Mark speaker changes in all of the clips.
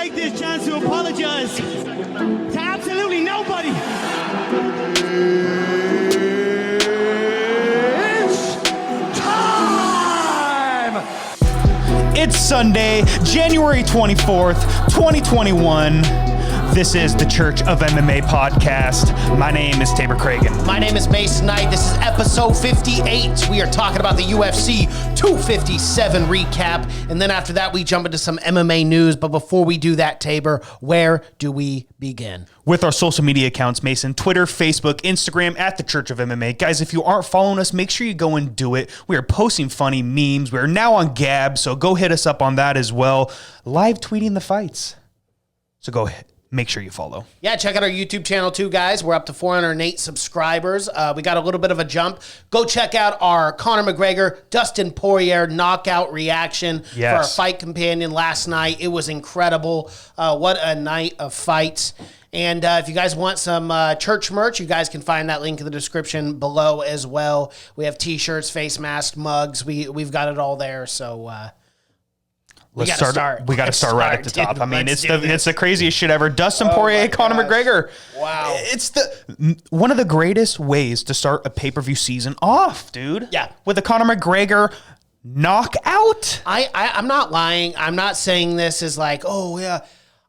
Speaker 1: take this chance to apologize to absolutely nobody.
Speaker 2: It's time!
Speaker 3: It's Sunday, January 24th, 2021. This is the Church of MMA podcast. My name is Tabor Cragen.
Speaker 4: My name is Mason Knight. This is episode 58. We are talking about the UFC 257 recap. And then after that, we jump into some MMA news. But before we do that, Tabor, where do we begin?
Speaker 3: With our social media accounts, Mason, Twitter, Facebook, Instagram, at the Church of MMA. Guys, if you aren't following us, make sure you go and do it. We are posting funny memes. We are now on Gab, so go hit us up on that as well. Live tweeting the fights. So go ahead. Make sure you follow.
Speaker 4: Yeah, check out our YouTube channel too, guys. We're up to 408 subscribers. We got a little bit of a jump. Go check out our Conor McGregor, Dustin Poirier knockout reaction for our fight companion last night. It was incredible. What a night of fights. And if you guys want some church merch, you guys can find that link in the description below as well. We have t-shirts, face masks, mugs. We've got it all there. So we got to start
Speaker 3: right at the top. Dude, I mean, it's the craziest shit ever. Dustin Poirier, Conor McGregor.
Speaker 4: Wow.
Speaker 3: It's one of the greatest ways to start a pay-per-view season off, dude.
Speaker 4: Yeah.
Speaker 3: With a Conor McGregor knockout.
Speaker 4: I'm not lying. I'm not saying this as like, oh yeah.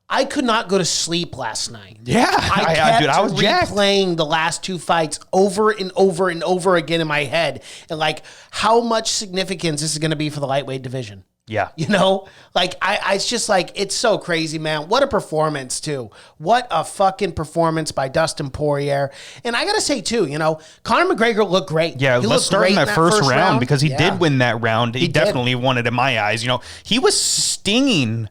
Speaker 4: I could not go to sleep last night.
Speaker 3: Yeah,
Speaker 4: I
Speaker 3: was
Speaker 4: replaying the last two fights over and over and over again in my head, and like how much significance this is going to be for the lightweight division.
Speaker 3: Yeah.
Speaker 4: You know, like it's just like, it's so crazy, man. What a performance too. What a fucking performance by Dustin Poirier. And I got to say too, you know, Conor McGregor looked great.
Speaker 3: Yeah, let's start in that first round because he did win that round. He definitely won it in my eyes. You know, he was stinging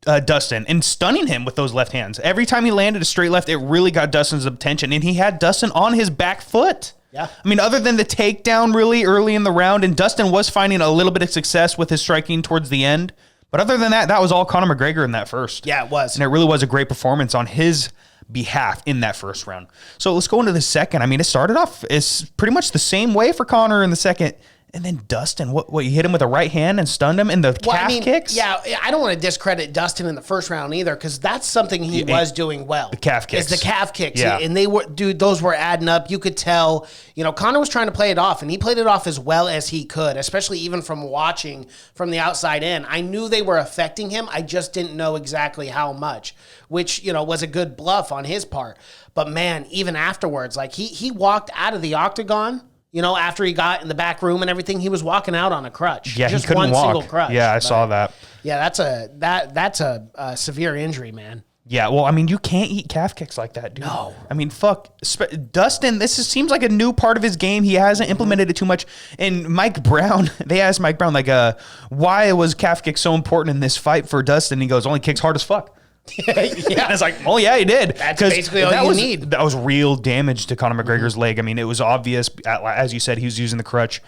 Speaker 3: Dustin and stunning him with those left hands. Every time he landed a straight left, it really got Dustin's attention, and he had Dustin on his back foot.
Speaker 4: Yeah.
Speaker 3: I mean, other than the takedown really early in the round, and Dustin was finding a little bit of success with his striking towards the end. But other than that, that was all Conor McGregor in that first.
Speaker 4: Yeah, it was.
Speaker 3: And it really was a great performance on his behalf in that first round. So let's go into the second. I mean, it started off it's pretty much the same way for Conor in the second. And then Dustin, what you hit him with a right hand and stunned him in the calf kicks?
Speaker 4: Yeah, I don't want to discredit Dustin in the first round either, because that's something he was doing well.
Speaker 3: The calf kicks.
Speaker 4: It's the calf kicks.
Speaker 3: Yeah.
Speaker 4: And those were adding up. You could tell, you know, Conor was trying to play it off, and he played it off as well as he could, especially even from watching from the outside in. I knew they were affecting him. I just didn't know exactly how much, which, you know, was a good bluff on his part. But man, even afterwards, like he walked out of the octagon. You know, after he got in the back room and everything, he was walking out on a crutch.
Speaker 3: Yeah,
Speaker 4: just
Speaker 3: he couldn't
Speaker 4: one
Speaker 3: walk.
Speaker 4: single crutch.
Speaker 3: Yeah, I saw that.
Speaker 4: Yeah, that's a severe injury, man.
Speaker 3: Yeah, well, I mean, you can't eat calf kicks like that, dude.
Speaker 4: No.
Speaker 3: I mean, fuck. Dustin, seems like a new part of his game. He hasn't implemented it too much. And Mike Brown, they asked Mike Brown, like, why was calf kick so important in this fight for Dustin? He goes, only kicks hard as fuck.
Speaker 4: Yeah.
Speaker 3: And it's like, oh yeah, he did.
Speaker 4: That's basically all you need.
Speaker 3: That was real damage to Conor McGregor's leg. I mean, it was obvious. As you said, he was using the crutch.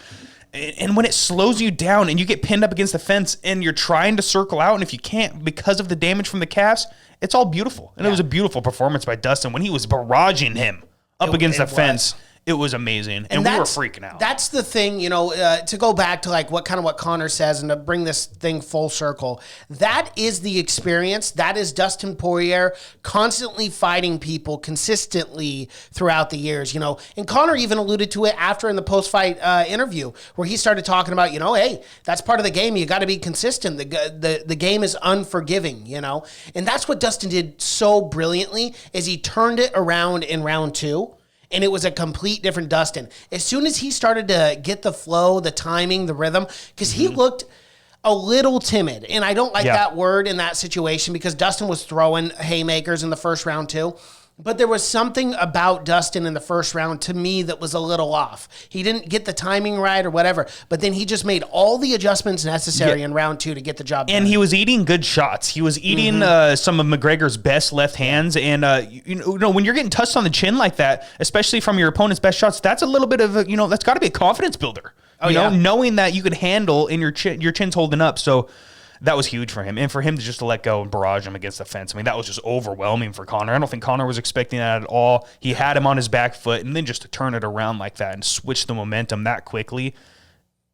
Speaker 3: And when it slows you down and you get pinned up against the fence and you're trying to circle out, and if you can't because of the damage from the calves, it's all beautiful. And it was a beautiful performance by Dustin when he was barraging him up against the fence. It was amazing, and we were freaking out.
Speaker 4: That's the thing, you know, to go back to like what Conor says and to bring this thing full circle. That is the experience. That is Dustin Poirier constantly fighting people consistently throughout the years, you know. And Conor even alluded to it after in the post-fight interview where he started talking about, you know, hey, that's part of the game. You got to be consistent. The game is unforgiving, you know. And that's what Dustin did so brilliantly is he turned it around in round two. And it was a complete different Dustin. As soon as he started to get the flow, the timing, the rhythm, because he looked a little timid. And I don't like that word in that situation because Dustin was throwing haymakers in the first round too. But there was something about Dustin in the first round to me that was a little off. He didn't get the timing right or whatever, but then he just made all the adjustments necessary in round two to get the job done.
Speaker 3: And he was eating good shots. He was eating some of McGregor's best left hands. And, you know, when you're getting touched on the chin like that, especially from your opponent's best shots, that's a little bit of, you know, that's got to be a confidence builder. You know, knowing that you could handle and your chin's holding up. So that was huge for him. And for him to just to let go and barrage him against the fence, I mean, that was just overwhelming for Conor. I don't think Conor was expecting that at all. He had him on his back foot, and then just to turn it around like that and switch the momentum that quickly,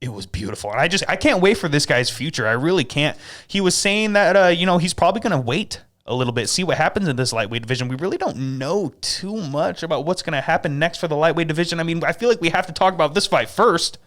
Speaker 3: it was beautiful. And I can't wait for this guy's future. I really can't. He was saying that, you know, he's probably going to wait a little bit, see what happens in this lightweight division. We really don't know too much about what's going to happen next for the lightweight division. I mean, I feel like we have to talk about this fight first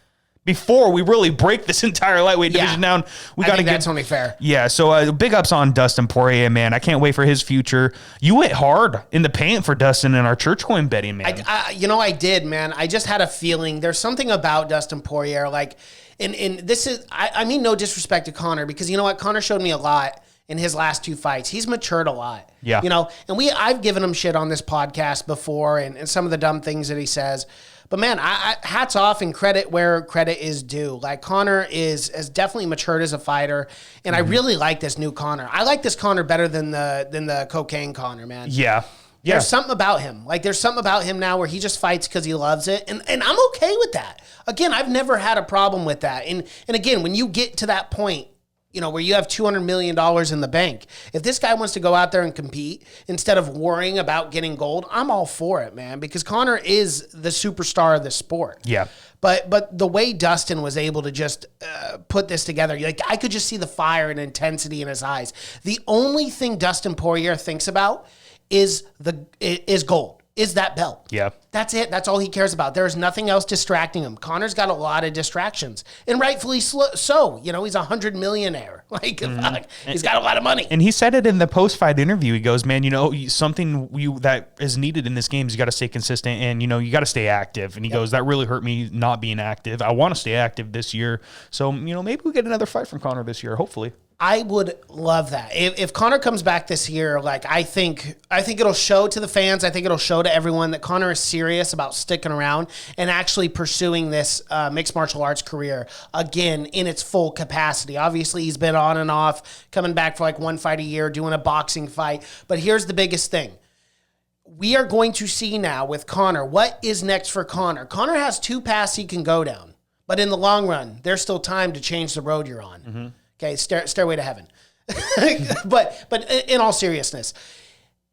Speaker 3: before we really break this entire lightweight division down.
Speaker 4: I think that's only fair.
Speaker 3: Yeah, so big ups on Dustin Poirier, man. I can't wait for his future. You went hard in the paint for Dustin in our church coin betting, man.
Speaker 4: I did, man. I just had a feeling there's something about Dustin Poirier, like, and this is, I mean no disrespect to Conor, because you know what? Conor showed me a lot in his last 2 fights. He's matured a lot.
Speaker 3: Yeah.
Speaker 4: You know, and I've given him shit on this podcast before and some of the dumb things that he says. But man, I hats off and credit where credit is due. Like, Conor has definitely matured as a fighter, and I really like this new Conor. I like this Conor better than the cocaine Conor, man.
Speaker 3: Yeah.
Speaker 4: There's something about him. Like, there's something about him now where he just fights because he loves it, and I'm okay with that. Again, I've never had a problem with that. And again, when you get to that point, you know, where you have $200 million in the bank, if this guy wants to go out there and compete instead of worrying about getting gold, I'm all for it, man, because Conor is the superstar of the sport.
Speaker 3: Yeah.
Speaker 4: But the way Dustin was able to just put this together, like, I could just see the fire and intensity in his eyes. The only thing Dustin Poirier thinks about is gold. Is that belt.
Speaker 3: Yeah.
Speaker 4: That's it. That's all he cares about. There's nothing else distracting him. Conor's got a lot of distractions, and rightfully so. You know, he's $100 millionaire. Like, fuck, he's got a lot of money.
Speaker 3: And he said it in the post-fight interview. He goes, man, you know, something that is needed in this game is you got to stay consistent, and, you know, you got to stay active. And he goes, that really hurt me not being active. I want to stay active this year. So, you know, maybe we get another fight from Conor this year, hopefully.
Speaker 4: I would love that. If Conor comes back this year, like, I think it'll show to the fans. I think it'll show to everyone that Conor is serious about sticking around and actually pursuing this mixed martial arts career again in its full capacity. Obviously, he's been on and off, coming back for like 1 fight a year, doing a boxing fight. But here's the biggest thing. We are going to see now with Conor, what is next for Conor? Conor has 2 paths he can go down. But in the long run, there's still time to change the road you're on. Mm-hmm. Okay, stairway to heaven. but in all seriousness,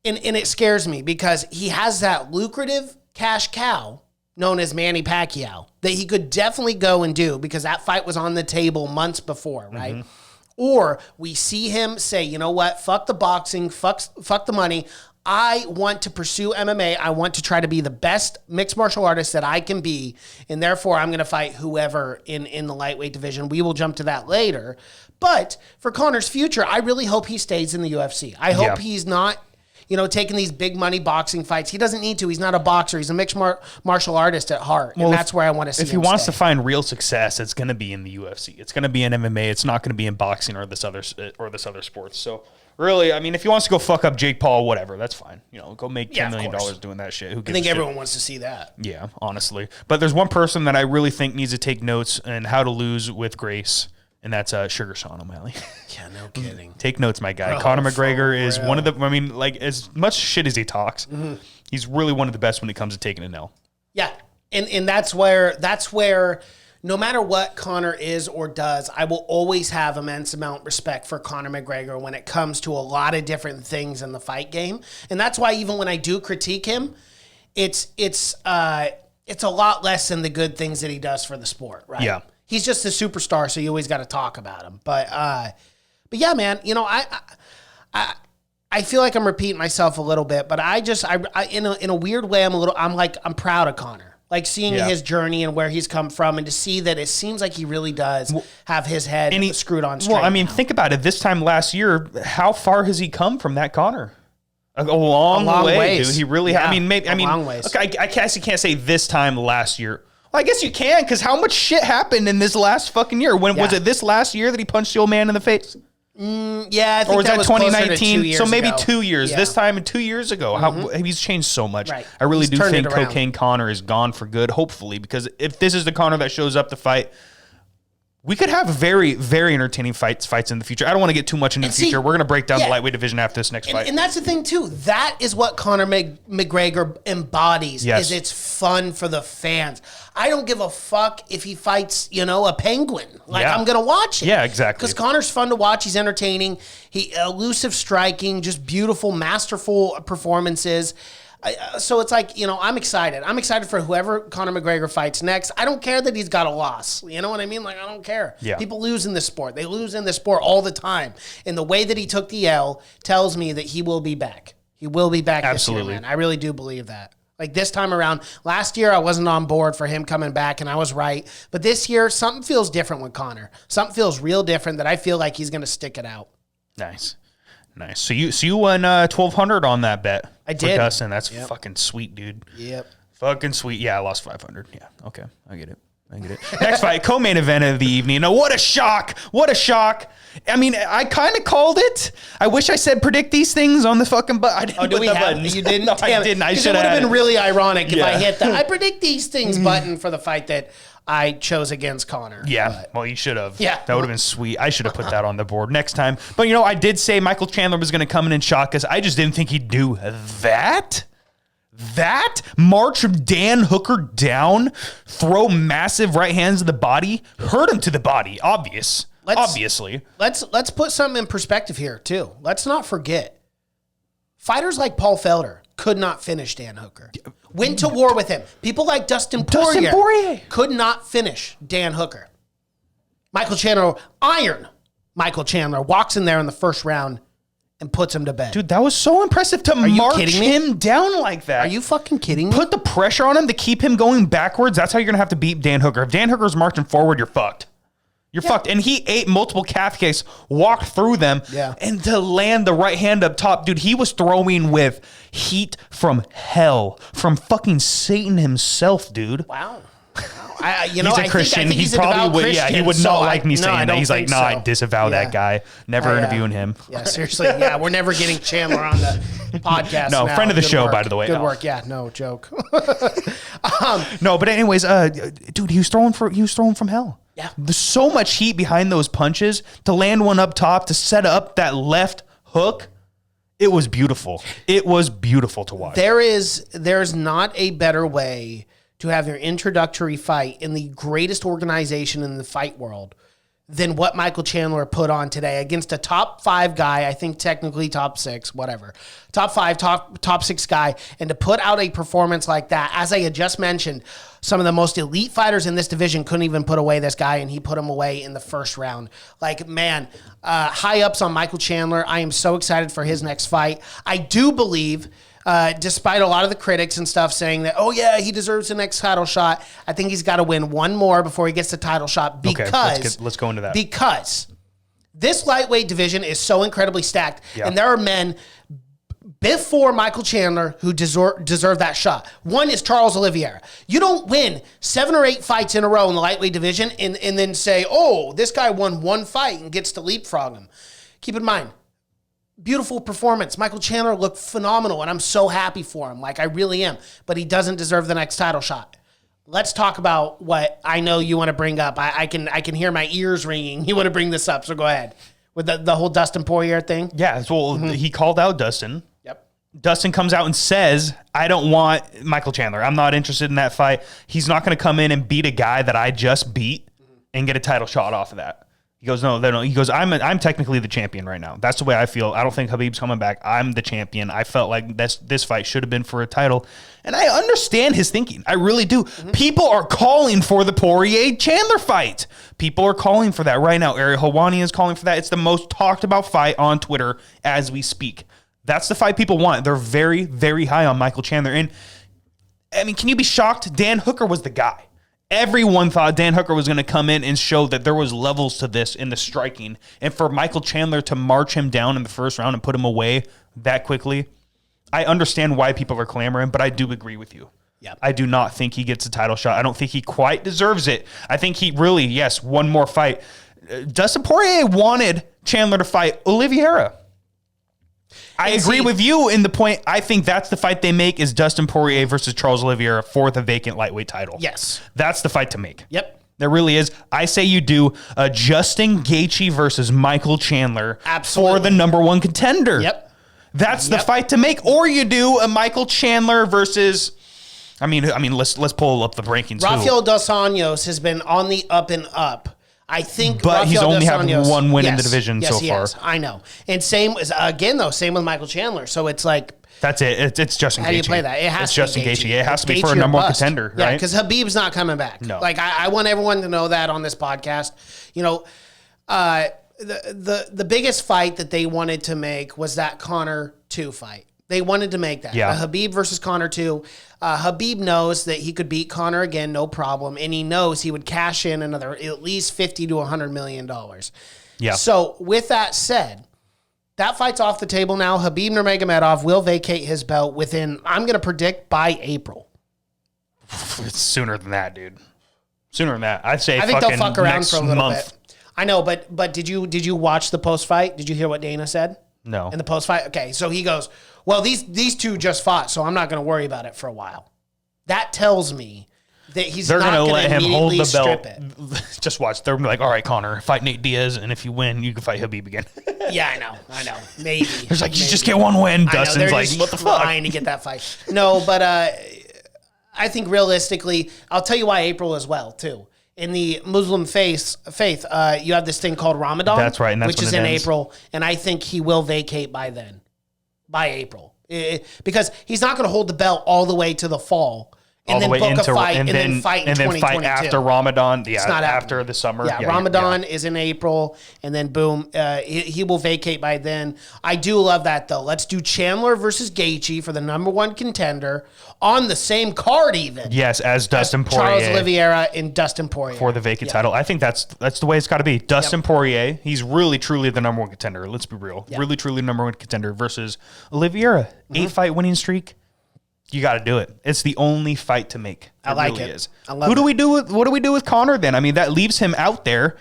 Speaker 4: and it scares me because he has that lucrative cash cow known as Manny Pacquiao that he could definitely go and do, because that fight was on the table months before, right? Mm-hmm. Or we see him say, you know what, fuck the boxing, fuck the money. I want to pursue MMA. I want to try to be the best mixed martial artist that I can be, and therefore I'm going to fight whoever in the lightweight division. We will jump to that later. But for Conor's future, I really hope he stays in the UFC. I hope he's not, you know, taking these big money boxing fights. He doesn't need to. He's not a boxer. He's a mixed martial artist at heart, and that's where I want to see him.
Speaker 3: If he wants to find real success, it's going to be in the UFC. It's going to be in MMA. It's not going to be in boxing or this other sports. So really, I mean, if he wants to go fuck up Jake Paul, whatever, that's fine. You know, go make $10 million doing that shit. Who gives
Speaker 4: I think
Speaker 3: a
Speaker 4: everyone
Speaker 3: shit?
Speaker 4: wants to see that.
Speaker 3: Yeah, honestly. But there's one person that I really think needs to take notes on how to lose with grace, and that's Sugar Sean O'Malley.
Speaker 4: Yeah, no kidding.
Speaker 3: Take notes, my guy. Conor McGregor is one of the, I mean, like, as much shit as he talks, he's really one of the best when it comes to taking an L.
Speaker 4: Yeah, and that's where no matter what Conor is or does, I will always have immense amount of respect for Conor McGregor when it comes to a lot of different things in the fight game. And that's why even when I do critique him, it's a lot less than the good things that he does for the sport, right? Yeah. He's just a superstar, so you always got to talk about him. But yeah, man, you know, I feel like I'm repeating myself a little bit, but I in a weird way, I'm proud of Conor. Like, seeing his journey and where he's come from, and to see that it seems like he really does have his head screwed on straight.
Speaker 3: Well, I mean, think about it. This time last year, how far has he come from that Conor? A long way, dude. He really.
Speaker 4: Yeah,
Speaker 3: long ways. Okay, I guess you can't say this time last year. Well, I guess you can, because how much shit happened in this last fucking year? Was it this last year that he punched the old man in the face?
Speaker 4: Yeah, I think
Speaker 3: or was that 2019?
Speaker 4: So
Speaker 3: maybe
Speaker 4: ago.
Speaker 3: 2 years.
Speaker 4: Yeah.
Speaker 3: This time 2 years ago. How he's changed so much.
Speaker 4: Right.
Speaker 3: I really do think
Speaker 4: around.
Speaker 3: Cocaine Conor is gone for good, hopefully, because if this is the Conor that shows up to fight, we could have very, very entertaining fights in the future. I don't want to get too much into the future. We're going to break down the lightweight division after this next fight.
Speaker 4: And that's the thing, too. That is what Conor McGregor embodies, is it's fun for the fans. I don't give a fuck if he fights, you know, a penguin. Like, I'm going to watch it.
Speaker 3: Yeah, exactly.
Speaker 4: Because Conor's fun to watch. He's entertaining. Elusive striking, just beautiful, masterful performances. So it's like, I'm excited. I'm excited for whoever Conor McGregor fights next. I don't care that he's got a loss. You know what I mean? Like, I don't care.
Speaker 3: Yeah.
Speaker 4: People lose in this sport. They lose in this sport all the time. And the way that he took the L tells me that he will be back. He will be back
Speaker 3: Absolutely.
Speaker 4: this year, man. I really do believe that. Like this time around, last year I wasn't on board for him coming back, and I was right. But this year, something feels different with Conor. Something feels real different that I feel like he's going to stick it out.
Speaker 3: Nice. So you won 1,200 on that bet.
Speaker 4: I
Speaker 3: for
Speaker 4: did.
Speaker 3: Dustin. That's fucking sweet, dude.
Speaker 4: Yep.
Speaker 3: Fucking sweet. Yeah, I lost 500. Yeah. Okay. I get it. Next fight, co-main event of the evening. Now, what a shock. I mean, I kind of called it. I wish I said predict these things on the fucking button. I didn't put the buttons.
Speaker 4: You didn't?
Speaker 3: No, I didn't. I should have.
Speaker 4: It would have been really ironic if I
Speaker 3: Yeah.
Speaker 4: hit the I predict these things button for the fight that I chose against Conor.
Speaker 3: Yeah,
Speaker 4: But
Speaker 3: well, you should have.
Speaker 4: Yeah.
Speaker 3: That would have been sweet. I should have put that on the board next time. But, I did say Michael Chandler was going to come in and shock us. I just didn't think he'd do that. March Dan Hooker down, throw massive right hands to the body, hurt him to the body, obviously.
Speaker 4: Let's put something in perspective here, too. Let's not forget. Fighters like Paul Felder could not finish Dan Hooker. Went to war with him. People like Dustin Poirier could not finish Dan Hooker. Michael Chandler walks in there in the first round and puts him to bed.
Speaker 3: Dude, that was so impressive to march him down like that.
Speaker 4: Are you fucking kidding me?
Speaker 3: Put the pressure on him to keep him going backwards. That's how you're going to have to beat Dan Hooker. If Dan Hooker's marching forward, you're fucked. You're fucked. And he ate multiple calf kicks, walked through them, and to land the right hand up top, dude, he was throwing with heat from hell, from fucking Satan himself, dude.
Speaker 4: Wow.
Speaker 3: He's a Christian. He probably would. Yeah, he would not like me saying that. He's like, no, I disavow that guy. Never interviewing him.
Speaker 4: Yeah, seriously. Yeah, we're never getting Chandler on the podcast.
Speaker 3: No,
Speaker 4: now.
Speaker 3: friend of the
Speaker 4: Good
Speaker 3: show,
Speaker 4: work.
Speaker 3: by the way.
Speaker 4: Good work. Yeah, no joke.
Speaker 3: No, but anyways, dude, he was throwing from hell.
Speaker 4: Yeah.
Speaker 3: There's so much heat behind those punches to land one up top to set up that left hook. It was beautiful. It was beautiful to watch.
Speaker 4: There's not a better way to have your introductory fight in the greatest organization in the fight world than what Michael Chandler put on today against a top 5 guy, I think technically top 6, whatever. Top 5, top 6 guy, and to put out a performance like that, as I had just mentioned, some of the most elite fighters in this division couldn't even put away this guy, and he put him away in the first round. Like, man, high ups on Michael Chandler. I am so excited for his next fight. I do believe, despite a lot of the critics and stuff saying that, oh yeah, he deserves the next title shot, I think he's got to win one more before he gets the title shot because
Speaker 3: let's go into that.
Speaker 4: Because this lightweight division is so incredibly stacked, and there are men before Michael Chandler who deserve that shot. One is Charles Oliveira. You don't win 7 or 8 fights in a row in the lightweight division and then say, oh, this guy won one fight and gets to leapfrog him. Keep in mind, beautiful performance. Michael Chandler looked phenomenal, and I'm so happy for him. Like, I really am. But he doesn't deserve the next title shot. Let's talk about what I know you want to bring up. I can hear my ears ringing. You want to bring this up, so go ahead. With the whole Dustin Poirier thing?
Speaker 3: Yeah, well, he called out Dustin.
Speaker 4: Yep.
Speaker 3: Dustin comes out and says, I don't want Michael Chandler. I'm not interested in that fight. He's not going to come in and beat a guy that I just beat and get a title shot off of that. He goes, no. He goes, I'm technically the champion right now. That's the way I feel. I don't think Khabib's coming back. I'm the champion. I felt like this fight should have been for a title. And I understand his thinking. I really do. People are calling for the Poirier-Chandler fight. People are calling for that right now. Ariel Helwani is calling for that. It's the most talked about fight on Twitter as we speak. That's the fight people want. They're very, very high on Michael Chandler. And, I mean, can you be shocked? Dan Hooker was the guy. Everyone thought Dan Hooker was going to come in and show that there was levels to this in the striking. And for Michael Chandler to march him down in the first round and put him away that quickly, I understand why people are clamoring, but I do agree with you.
Speaker 4: Yep.
Speaker 3: I do not think he gets a title shot. I don't think he quite deserves it. I think he really, yes, one more fight. Dustin Poirier wanted Chandler to fight Oliveira. I agree with you in the point. I think that's the fight they make is Dustin Poirier versus Charles Oliveira for the vacant lightweight title.
Speaker 4: Yes.
Speaker 3: That's the fight to make.
Speaker 4: Yep.
Speaker 3: There really is. I say you do Justin Gaethje versus Michael Chandler for the number 1 contender.
Speaker 4: Yep.
Speaker 3: That's the fight to make. Or you do a Michael Chandler versus, I mean, let's pull up the rankings.
Speaker 4: Rafael Dos Anjos has been on the up and up. I think,
Speaker 3: but
Speaker 4: Rafael
Speaker 3: he's only
Speaker 4: Dos
Speaker 3: had
Speaker 4: Anjos,
Speaker 3: one win in the division so far.
Speaker 4: Yes, I know. And same with Michael Chandler. So it's like,
Speaker 3: That's it. It's Justin Gaethje.
Speaker 4: How do you play that? It has
Speaker 3: it's
Speaker 4: to be
Speaker 3: Justin Gaethje. It has
Speaker 4: It's
Speaker 3: to be for
Speaker 4: Gaethje
Speaker 3: a
Speaker 4: or
Speaker 3: number one
Speaker 4: bust.
Speaker 3: contender,
Speaker 4: Yeah,
Speaker 3: right?
Speaker 4: because Habib's not coming back.
Speaker 3: No.
Speaker 4: Like I want everyone to know that on this podcast. You know, the biggest fight that they wanted to make was that Conor 2 fight. They wanted to make that.
Speaker 3: Yeah.
Speaker 4: Habib versus Conor 2. Habib knows that he could beat Conor again, no problem. And he knows he would cash in another at least $50 to $100 million.
Speaker 3: Yeah.
Speaker 4: So with that said, that fight's off the table now. Habib Nurmagomedov will vacate his belt within, I'm going to predict, by April.
Speaker 3: It's sooner than that, dude. Sooner than that. I'd say
Speaker 4: I think they'll
Speaker 3: fucking
Speaker 4: fuck around
Speaker 3: next
Speaker 4: for a little
Speaker 3: month.
Speaker 4: bit. I know, but did you watch the post fight? Did you hear what Dana said?
Speaker 3: No.
Speaker 4: In the post fight? Okay, so he goes, well, these two just fought, so I'm not going to worry about it for a while. That tells me that he's
Speaker 3: They're
Speaker 4: not
Speaker 3: going to
Speaker 4: going to
Speaker 3: let him hold the
Speaker 4: strip
Speaker 3: belt.
Speaker 4: it.
Speaker 3: Just watch. They're going to be like, all right, Connor, fight Nate Diaz, and if you win, you can fight Habib again.
Speaker 4: Yeah, I know. Maybe.
Speaker 3: There's like, you just get one win.
Speaker 4: I know,
Speaker 3: Dustin's
Speaker 4: they're
Speaker 3: like,
Speaker 4: just
Speaker 3: what the fuck?
Speaker 4: trying to get that fight. No, but I think realistically, I'll tell you why April as well, too. In the Muslim faith, you have this thing called Ramadan.
Speaker 3: That's right, and that's
Speaker 4: which
Speaker 3: when
Speaker 4: is
Speaker 3: it
Speaker 4: in
Speaker 3: ends.
Speaker 4: April, and I think he will vacate by then, by April, because he's not going to hold the belt all the way to the fall and
Speaker 3: All the
Speaker 4: then
Speaker 3: way
Speaker 4: book
Speaker 3: into
Speaker 4: a fight and
Speaker 3: then
Speaker 4: then fight in
Speaker 3: and then
Speaker 4: 2022.
Speaker 3: fight after Ramadan. Yeah,
Speaker 4: not
Speaker 3: after
Speaker 4: happening.
Speaker 3: the summer.
Speaker 4: Yeah, Ramadan is in April, and then boom, he will vacate by then. I do love that though. Let's do Chandler versus Gaethje for the number one contender on the same card, even.
Speaker 3: Yes, as Dustin
Speaker 4: Charles
Speaker 3: Poirier
Speaker 4: Oliveira and Dustin Poirier
Speaker 3: for the vacant title. I think that's the way it's got to be. Dustin Poirier, he's really truly the number one contender. Let's be real, really truly number one contender versus Oliveira, 8-fight winning streak. You got to do it. It's the only fight to make.
Speaker 4: I like
Speaker 3: really
Speaker 4: it.
Speaker 3: Is.
Speaker 4: I love
Speaker 3: Who do
Speaker 4: it.
Speaker 3: we do with? What do we do with Conor then? I mean, that leaves him out there.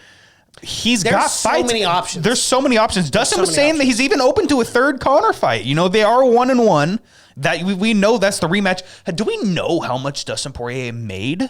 Speaker 3: There's got
Speaker 4: so
Speaker 3: fights.
Speaker 4: many options.
Speaker 3: There's so many options. Dustin
Speaker 4: so
Speaker 3: was
Speaker 4: many
Speaker 3: saying that he's even open to a third Conor fight. You know, they are 1-1. That we know that's the rematch. Do we know how much Dustin Poirier made?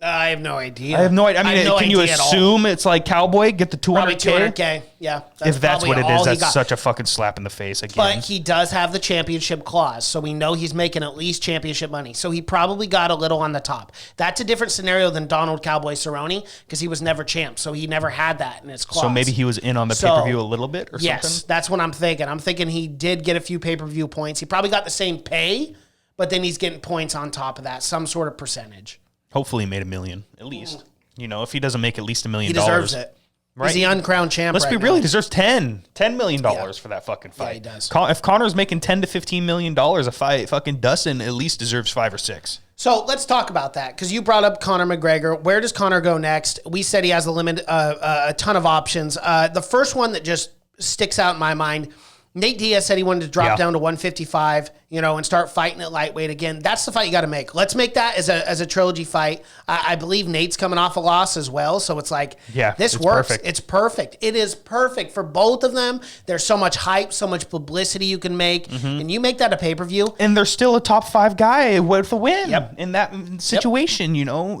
Speaker 4: I have no idea.
Speaker 3: I have no idea. I mean, can you
Speaker 4: idea at all.
Speaker 3: assume it's like Cowboy get the
Speaker 4: Probably
Speaker 3: 200K?
Speaker 4: 200K. Yeah.
Speaker 3: If that's
Speaker 4: probably
Speaker 3: what it
Speaker 4: all
Speaker 3: is,
Speaker 4: he
Speaker 3: that's
Speaker 4: got.
Speaker 3: such a fucking slap in the face again.
Speaker 4: But he does have the championship clause, so we know he's making at least championship money. So he probably got a little on the top. That's a different scenario than Donald Cowboy Cerrone because he was never champ, so he never had that in his clause.
Speaker 3: So maybe he was in on the
Speaker 4: So,
Speaker 3: pay-per-view a little bit or
Speaker 4: yes,
Speaker 3: something?
Speaker 4: that's what I'm thinking. I'm thinking he did get a few pay-per-view points. He probably got the same pay, but then he's getting points on top of that, some sort of percentage.
Speaker 3: Hopefully he made $1 million, at least. You know, if he doesn't make at least $1 million.
Speaker 4: He deserves it.
Speaker 3: Right.
Speaker 4: He's the uncrowned champ.
Speaker 3: Let's
Speaker 4: right
Speaker 3: be real, he
Speaker 4: now.
Speaker 3: deserves $10 million for that fucking fight.
Speaker 4: he does.
Speaker 3: If Conor's making $10 to $15 million a fight, fucking Dustin at least deserves 5 or 6.
Speaker 4: So let's talk about that because you brought up Conor McGregor. Where does Conor go next? We said he has a ton of options. The first one that just sticks out in my mind, Nate Diaz said he wanted to drop down to 155, and start fighting at lightweight again. That's the fight you got to make. Let's make that as a trilogy fight. I believe Nate's coming off a loss as well, so it's like, this works.
Speaker 3: Perfect.
Speaker 4: It's perfect. It is perfect for both of them. There's so much hype, so much publicity you can make, and you make that a pay-per-view.
Speaker 3: And there's still a top 5 guy with a win
Speaker 4: Yep.
Speaker 3: in that situation.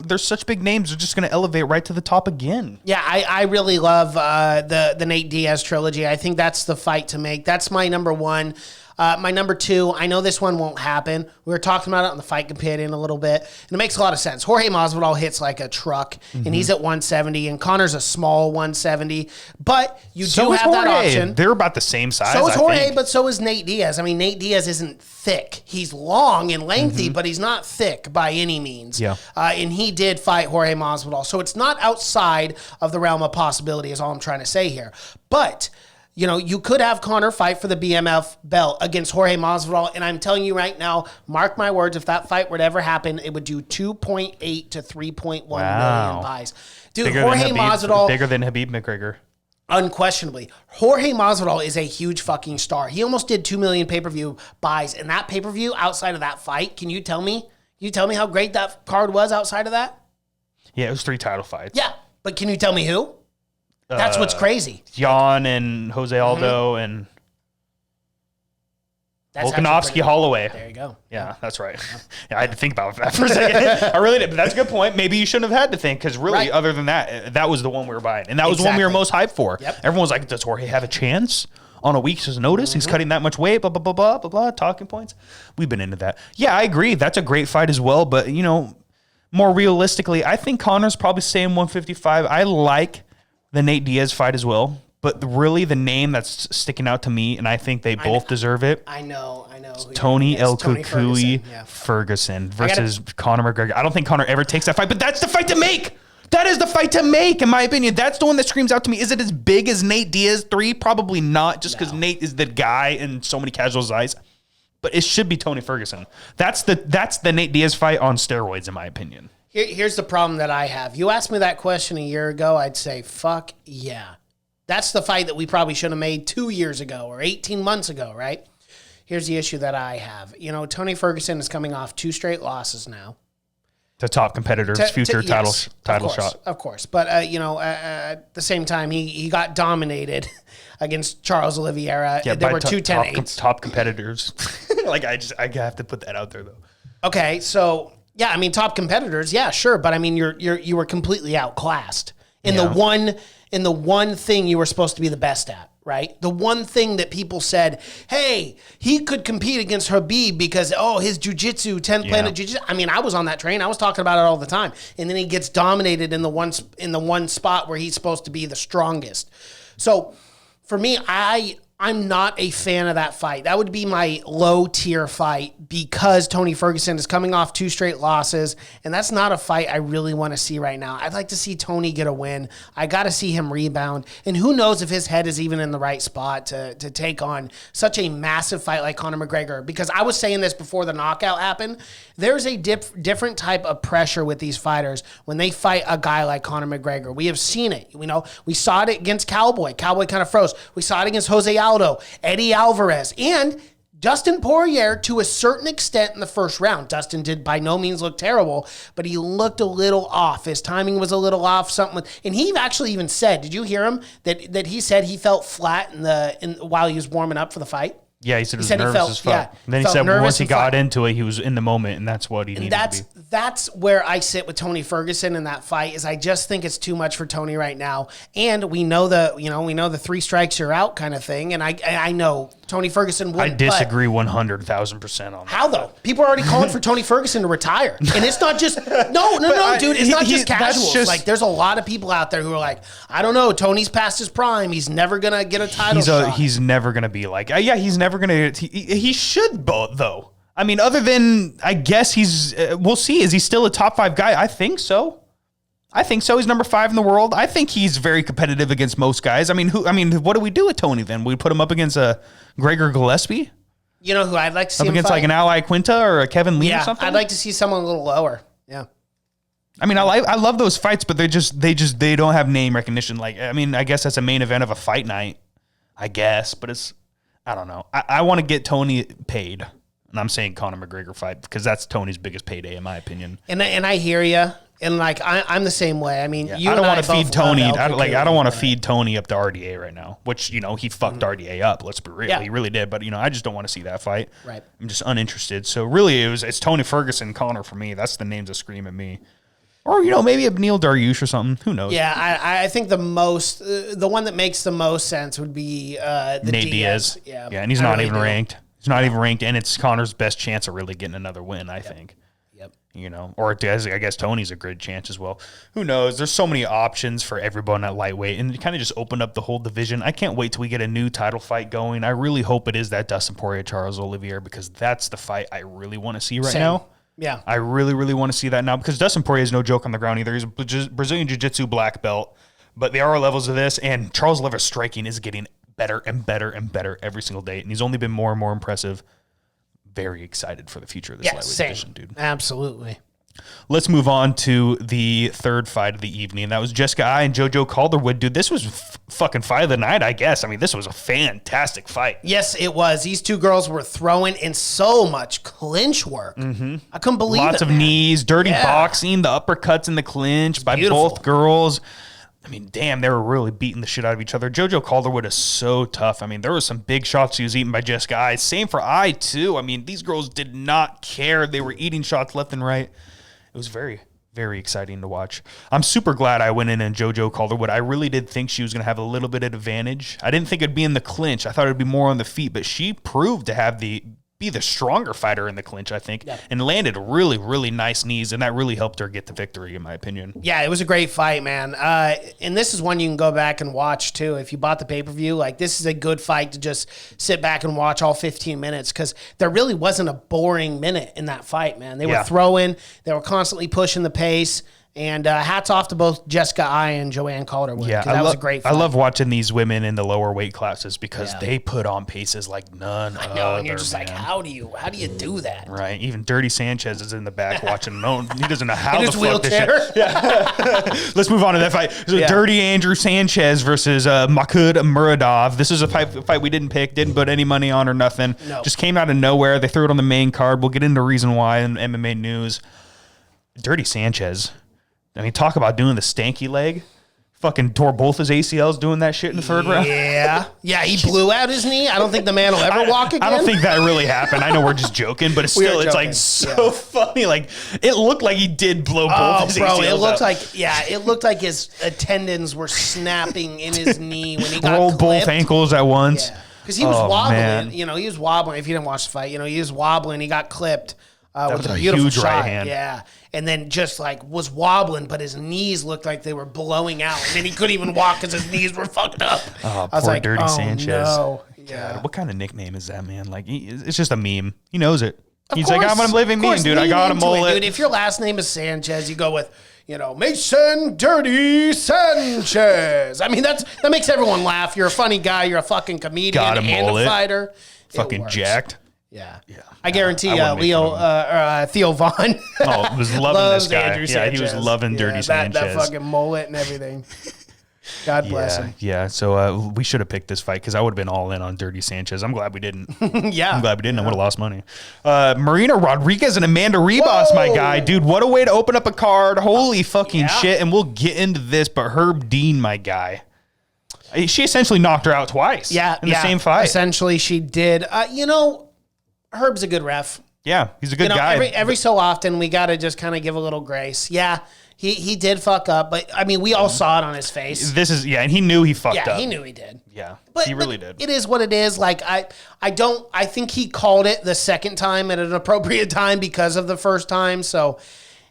Speaker 3: There's such big names. They're just going to elevate right to the top again.
Speaker 4: Yeah, I really love the Nate Diaz trilogy. I think that's the fight to make. That's my number one. My number two, I know this one won't happen. We were talking about it on the Fight Companion a little bit, and it makes a lot of sense. Jorge Masvidal hits like a truck, and he's at 170, and Conor's a small 170. But you do have that option.
Speaker 3: They're about the same size.
Speaker 4: So is Jorge,
Speaker 3: I think.
Speaker 4: but so is Nate Diaz. I mean, Nate Diaz isn't thick. He's long and lengthy, but he's not thick by any means.
Speaker 3: Yeah.
Speaker 4: And he did fight Jorge Masvidal. So it's not outside of the realm of possibility is all I'm trying to say here. But you could have Conor fight for the BMF belt against Jorge Masvidal, and I'm telling you right now, mark my words, if that fight were to ever happen, it would do 2.8 to 3.1 million buys. Dude, Jorge Masvidal,
Speaker 3: bigger than Habib McGregor.
Speaker 4: unquestionably. Jorge Masvidal is a huge fucking star. He almost did 2 million pay-per-view buys, and that pay-per-view outside of that fight, can you tell me how great that card was outside of that?
Speaker 3: Yeah, it was 3 title fights.
Speaker 4: Yeah, but can you tell me who? That's what's crazy.
Speaker 3: Jan and Jose Aldo and
Speaker 4: That's
Speaker 3: Volkanovski Holloway.
Speaker 4: There you go.
Speaker 3: Yeah, that's right. Yeah, I had to think about that for a second. I really did, but that's a good point. Maybe you shouldn't have had to think because really,
Speaker 4: Right.
Speaker 3: other than that, that was the one we were buying. And that was the one we were
Speaker 4: Exactly.
Speaker 3: most hyped for.
Speaker 4: Yep.
Speaker 3: Everyone was like, does Jorge have a chance? On a week's notice, he's cutting that much weight, blah, blah, blah, blah, blah, blah, talking points. We've been into that. Yeah, I agree. That's a great fight as well. But, more realistically, I think Conor's probably staying 155. I like the Nate Diaz fight as well. But really, the name that's sticking out to me, and I think they both deserve it.
Speaker 4: I know.
Speaker 3: Tony El
Speaker 4: Tony
Speaker 3: Kukui
Speaker 4: Ferguson,
Speaker 3: Ferguson versus Conor McGregor. I don't think Conor ever takes that fight, but that's the fight to make. That is the fight to make, in my opinion. That's the one that screams out to me. Is it as big as Nate Diaz 3? Probably not, just because Nate is the guy in so many casuals' eyes. But it should be Tony Ferguson. That's the Nate Diaz fight on steroids, in my opinion.
Speaker 4: Here's the problem that I have. You asked me that question a year ago, I'd say, fuck yeah. That's the fight that we probably should have made 2 years ago or 18 months ago, right? Here's the issue that I have. Tony Ferguson is coming off 2 straight losses now.
Speaker 3: The top competitor's future title shot.
Speaker 4: Of course. But, at the same time, he got dominated against Charles Oliveira.
Speaker 3: Yeah,
Speaker 4: there were 2 10-8s.
Speaker 3: Top competitors. I have to put that out there, though.
Speaker 4: Okay, so, yeah, I mean, top competitors, yeah, sure. But, I mean, you were completely outclassed in the one thing you were supposed to be the best at. Right? The one thing that people said, hey, he could compete against Khabib because, his jiu-jitsu, 10th planet jiu-jitsu. I mean, I was on that train. I was talking about it all the time. And then he gets dominated in the one spot where he's supposed to be the strongest. So for me, I'm not a fan of that fight. That would be my low tier fight because Tony Ferguson is coming off 2 straight losses, and that's not a fight I really want to see right now. I'd like to see Tony get a win. I got to see him rebound, and who knows if his head is even in the right spot to take on such a massive fight like Conor McGregor. Because I was saying this before the knockout happened, there's a different type of pressure with these fighters when they fight a guy like Conor McGregor. We have seen it. We saw it against Cowboy. Cowboy kind of froze. We saw it against Jose Aldo, Eddie Alvarez, and Dustin Poirier to a certain extent in the first round. Dustin did by no means look terrible, but he looked a little off. His timing was a little off. And he actually even said, did you hear him? That he said he felt flat while he was warming up for the fight.
Speaker 3: Yeah, he said he was nervous as fuck.
Speaker 4: Yeah,
Speaker 3: and then he said once he got into it, he was in the moment, and that's what he needed to be.
Speaker 4: That's where I sit with Tony Ferguson in that fight. Is I just think it's too much for Tony right now, and we know the 3 strikes you're out kind of thing, and I know Tony Ferguson would.
Speaker 3: I disagree 100,000% on that.
Speaker 4: How though? People are already calling for Tony Ferguson to retire, and it's not just no, dude. It's not just casuals. Like there's a lot of people out there who are like, I don't know, Tony's past his prime. He's never gonna get a title shot.
Speaker 3: He's never gonna be like, he's never gonna. He should though. I mean, other than I guess we'll see. Is he still a top 5 guy? I think so. He's number 5 in the world. I think he's very competitive against most guys. I mean, what do we do with Tony then? We put him up against a Gregor Gillespie?
Speaker 4: You know who I'd like to see
Speaker 3: up
Speaker 4: him
Speaker 3: against
Speaker 4: fight?
Speaker 3: like an Ally Quinta or a Kevin Lee or something?
Speaker 4: I'd like to see someone a little lower. Yeah.
Speaker 3: I mean, I love those fights, but they don't have name recognition. Like, I mean, I guess that's a main event of a fight night, I guess, but I don't know. I want to get Tony paid. And I'm saying Conor McGregor fight because that's Tony's biggest payday, in my opinion.
Speaker 4: And I hear you. And like I'm the same way. I mean,
Speaker 3: I don't want to feed Tony. I don't want to feed Tony up to RDA right now. Which he fucked RDA up. Let's be real. Yeah. He really did. But I just don't want to see that fight.
Speaker 4: Right.
Speaker 3: I'm just uninterested. So really, it's Tony Ferguson, Conor for me. That's the names that scream at me. Or maybe a Neil Dariush or something. Who knows?
Speaker 4: Yeah, I think the one that makes the most sense would be
Speaker 3: Nate Diaz.
Speaker 4: Yeah,
Speaker 3: and he's not even ranked. He's not even ranked, and it's Conor's best chance of really getting another win, I think.
Speaker 4: Yep.
Speaker 3: Or I guess Tony's a good chance as well. Who knows? There's so many options for everyone at lightweight, and it kind of just opened up the whole division. I can't wait till we get a new title fight going. I really hope it is that Dustin Poirier Charles Oliveira because that's the fight I really want to see right now.
Speaker 4: Yeah.
Speaker 3: I really, really want to see that now because Dustin Poirier is no joke on the ground either. He's a Brazilian Jiu-Jitsu black belt, but there are levels of this, and Charles Oliveira's striking is getting better and better and better every single day, and he's only been more and more impressive. Very excited for the future of this lightweight division, dude.
Speaker 4: Absolutely.
Speaker 3: Let's move on to the third fight of the evening. That was Jessica Ai and JoJo Calderwood. Dude, this was fucking fight of the night, I guess. I mean, this was a fantastic fight.
Speaker 4: Yes, it was. These two girls were throwing in so much clinch work. Mm-hmm. I couldn't believe it.
Speaker 3: Lots of knees, dirty boxing, the uppercuts in the clinch by both girls. I mean, damn, they were really beating the shit out of each other. JoJo Calderwood is so tough. I mean, there was some big shots she was eating by Jessica Ai. Same for Ai, too. I mean, these girls did not care. They were eating shots left and right. It was very, very exciting to watch. I'm super glad I went in and JoJo Calderwood. I really did think she was going to have a little bit of advantage. I didn't think it'd be in the clinch. I thought it'd be more on the feet, but she proved to have the be the stronger fighter in the clinch, I think, and landed really, really nice knees, and that really helped her get the victory, in my opinion.
Speaker 4: Yeah, it was a great fight, man. And this is one you can go back and watch, too. If you bought the pay-per-view, like, this is a good fight to just sit back and watch all 15 minutes, because there really wasn't a boring minute in that fight, man. They were throwing. They were constantly pushing the pace. And hats off to both Jessica Ai and Joanne Calderwood.
Speaker 3: Yeah,
Speaker 4: that was a great fight.
Speaker 3: I love watching these women in the lower weight classes because they put on paces like none other. I know,
Speaker 4: and you're just like, how do you do that?
Speaker 3: Right. Even Dirty Sanchez is in the back watching. No, he doesn't know how
Speaker 4: in
Speaker 3: the
Speaker 4: his
Speaker 3: fuck this
Speaker 4: wheelchair.
Speaker 3: shit. Yeah. Let's move on to that fight. So Dirty Andrew Sanchez versus Makhud Muradov. This is a fight we didn't pick, didn't put any money on or nothing.
Speaker 4: No. Just
Speaker 3: came out of nowhere. They threw it on the main card. We'll get into the reason why in MMA news. Dirty Sanchez. I mean, talk about doing the stanky leg. Fucking tore both his ACLs doing that shit in the third round.
Speaker 4: Yeah. Yeah, he blew out his knee. I don't think the man will ever walk again.
Speaker 3: I don't think that really happened. I know we're just joking, but it's still, it's like so funny. Like, it looked like he did blow both his ACLs
Speaker 4: it looked
Speaker 3: out.
Speaker 4: it looked like his tendons were snapping in his knee when he got
Speaker 3: rolled both ankles at once.
Speaker 4: Yeah. Because he was wobbling.
Speaker 3: Man.
Speaker 4: You know, he was wobbling. If you didn't watch the fight, he was wobbling. He got clipped. With
Speaker 3: was
Speaker 4: a beautiful
Speaker 3: huge
Speaker 4: shot.
Speaker 3: right hand.
Speaker 4: Yeah. And then just like was wobbling, but his knees looked like they were blowing out. And then he couldn't even walk because his knees were fucked up.
Speaker 3: Oh, I was poor like, Dirty Sanchez.
Speaker 4: No.
Speaker 3: Yeah. God, what kind of nickname is that, man? Like, it's just a meme. He knows it. He's like, I'm a living meme, dude. I got a mullet.
Speaker 4: Dude, if your last name is Sanchez, you go with, Mason Dirty Sanchez. I mean, that makes everyone laugh. You're a funny guy. You're a fucking comedian and a fighter.
Speaker 3: Fucking jacked.
Speaker 4: Yeah. I guarantee Theo Vaughn
Speaker 3: was loving this guy.
Speaker 4: Andrew Sanchez.
Speaker 3: He was loving Dirty Sanchez.
Speaker 4: That fucking mullet and everything. God bless him.
Speaker 3: Yeah, so we should have picked this fight because I would have been all in on Dirty Sanchez. I'm glad we didn't. I'm glad we didn't. I would have lost money. Marina Rodriguez and Amanda Ribas, my guy. Dude, what a way to open up a card. Holy fucking shit. And we'll get into this, but Herb Dean, my guy. She essentially knocked her out twice in the same fight.
Speaker 4: Essentially, she did. Herb's a good ref.
Speaker 3: Yeah, he's a good guy.
Speaker 4: Every so often, we got to just kind of give a little grace. Yeah, he did fuck up, but I mean, we all saw it on his face.
Speaker 3: And he knew he fucked up.
Speaker 4: Yeah, he knew he did.
Speaker 3: Yeah,
Speaker 4: but
Speaker 3: he really did.
Speaker 4: It is what it is. Like, I think he called it the second time at an appropriate time because of the first time. So,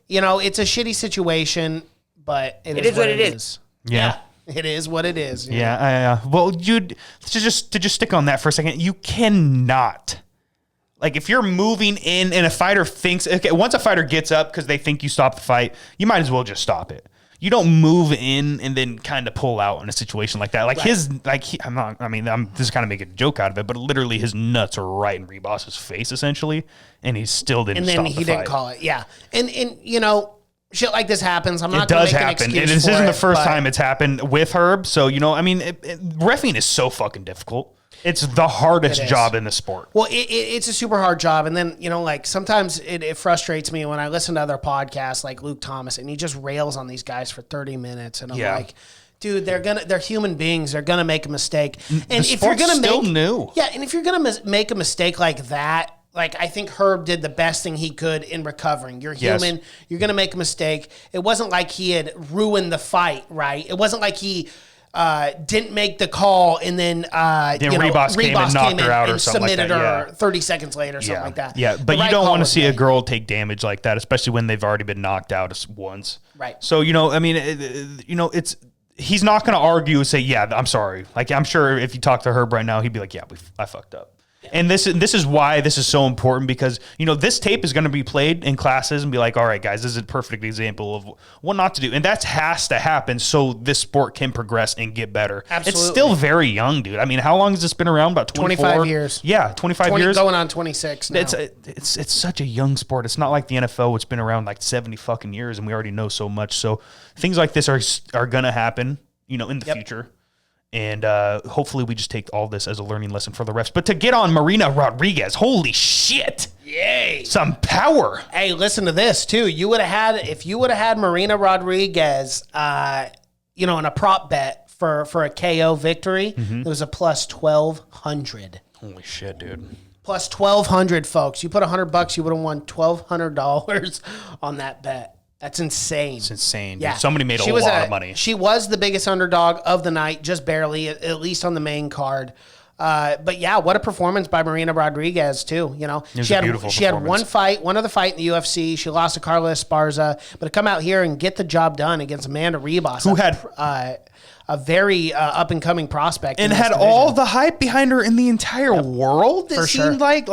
Speaker 4: it's a shitty situation, but it is what it is.
Speaker 3: Yeah.
Speaker 4: It is what it is.
Speaker 3: Yeah. Well, to just stick on that for a second, you cannot. Like, if you're moving in and a fighter thinks, okay, once a fighter gets up because they think you stop the fight, you might as well just stop it. You don't move in and then kind of pull out in a situation like that. Like I'm just kind of making a joke out of it, but literally his nuts are right in Ribas's face essentially, and he still didn't stop the fight. And then he didn't
Speaker 4: call it. Yeah. And shit like this happens. I'm not
Speaker 3: going
Speaker 4: to make an excuse for it.
Speaker 3: This isn't the first time it's happened with Herb. So, reffing is so fucking difficult. It's the hardest job in the sport.
Speaker 4: Well, it's a super hard job. And then, sometimes it frustrates me when I listen to other podcasts like Luke Thomas and he just rails on these guys for 30 minutes. And I'm like, dude, they're human beings. They're going to make a mistake. And if you're going to
Speaker 3: still new.
Speaker 4: Yeah. And if you're going to make a mistake like that, like, I think Herb did the best thing he could in recovering. You're human. Yes. You're going to make a mistake. It wasn't like he had ruined the fight, right? It wasn't like he didn't make the call and then
Speaker 3: Ribas came and knocked her out or something like that.
Speaker 4: Submitted her 30 seconds later or something like that.
Speaker 3: Yeah, but you don't want to see a girl take damage like that, especially when they've already been knocked out once.
Speaker 4: Right.
Speaker 3: So, he's not going to argue and say, yeah, I'm sorry. Like, I'm sure if you talk to Herb right now, he'd be like, yeah, I fucked up. And this is why this is so important because, this tape is going to be played in classes and be like, all right, guys, this is a perfect example of what not to do. And that has to happen so this sport can progress and get better.
Speaker 4: Absolutely.
Speaker 3: It's still very young, dude. I mean, how long has this been around? About
Speaker 4: 25 years.
Speaker 3: Yeah, 25 years.
Speaker 4: Going on 26 now.
Speaker 3: It's such a young sport. It's not like the NFL, which has been around like 70 fucking years and we already know so much. So things like this are going to happen, in the future. And hopefully we just take all this as a learning lesson for the refs. But to get on Marina Rodriguez, holy shit.
Speaker 4: Yay.
Speaker 3: Some power.
Speaker 4: Hey, listen to this, too. If you would have had Marina Rodriguez, in a prop bet for a KO victory, it was a plus 1,200.
Speaker 3: Holy shit, dude.
Speaker 4: Plus 1,200, folks. You put $100, you would have won $1,200 on that bet. That's insane.
Speaker 3: It's insane, dude.
Speaker 4: Yeah.
Speaker 3: Somebody made a lot of money.
Speaker 4: She was the biggest underdog of the night, just barely, at least on the main card. But yeah, what a performance by Marina Rodriguez too. You know, she had one other fight in the UFC. She lost to Carla Esparza, but to come out here and get the job done against Amanda Ribas,
Speaker 3: who had
Speaker 4: a very up and coming prospect
Speaker 3: and had all the hype behind her in the entire world. It seemed like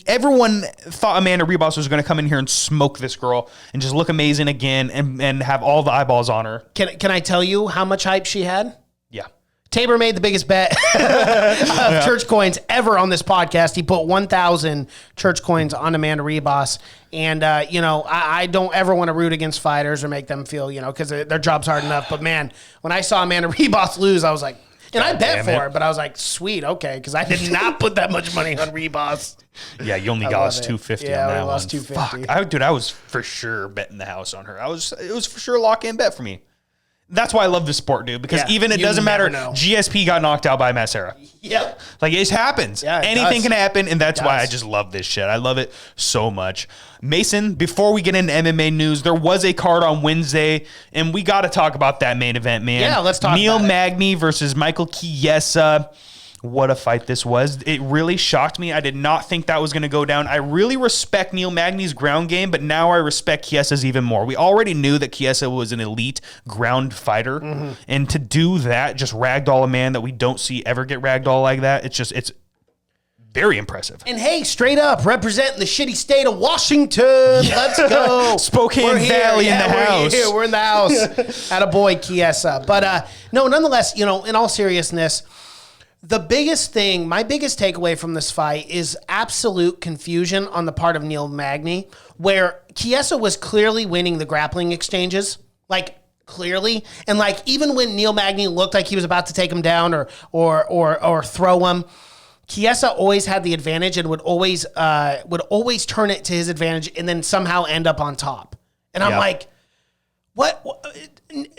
Speaker 3: everyone thought Amanda Ribas was going to come in here and smoke this girl and just look amazing again and have all the eyeballs on her.
Speaker 4: Can I tell you how much hype she had?
Speaker 3: Yeah.
Speaker 4: Tabor made the biggest bet of church coins ever on this podcast. He put 1,000 church coins on Amanda Ribas. And, I don't ever want to root against fighters or make them feel, because their job's hard enough. But, man, when I saw Amanda Ribas lose, I was like, and I bet for it, but I was like, sweet, okay, because I did not put that much money on Ribas.
Speaker 3: Yeah, you only got us 250 on that one.
Speaker 4: Yeah, we lost 250.
Speaker 3: Fuck. I was for sure betting the house on her. It was for sure a lock-in bet for me. That's why I love this sport, dude, because even it doesn't matter. GSP got knocked out by Macera.
Speaker 4: Yep.
Speaker 3: Like, it happens.
Speaker 4: Yeah,
Speaker 3: anything can happen, and that's why I just love this shit. I love it so much. Mason, before we get into MMA news, there was a card on Wednesday, and we got to talk about that main event, man.
Speaker 4: Yeah, let's talk
Speaker 3: Neil
Speaker 4: about
Speaker 3: Magny versus Michael Chiesa. What a fight this was. It really shocked me. I did not think that was going to go down. I really respect Neil Magny's ground game, but now I respect Chiesa's even more. We already knew that Chiesa was an elite ground fighter, and to do that, just ragdoll a man that we don't see ever get ragdoll like that, it's very impressive.
Speaker 4: And hey, straight up, representing the shitty state of Washington. Let's go.
Speaker 3: Spokane Valley in the house.
Speaker 4: We're in the house. Attaboy, Chiesa. But no, nonetheless, in all seriousness, the biggest thing, my biggest takeaway from this fight is absolute confusion on the part of Neil Magny, where Chiesa was clearly winning the grappling exchanges, like clearly. And like even when Neil Magny looked like he was about to take him down or throw him, Chiesa always had the advantage and would always turn it to his advantage and then somehow end up on top. And I'm like, what?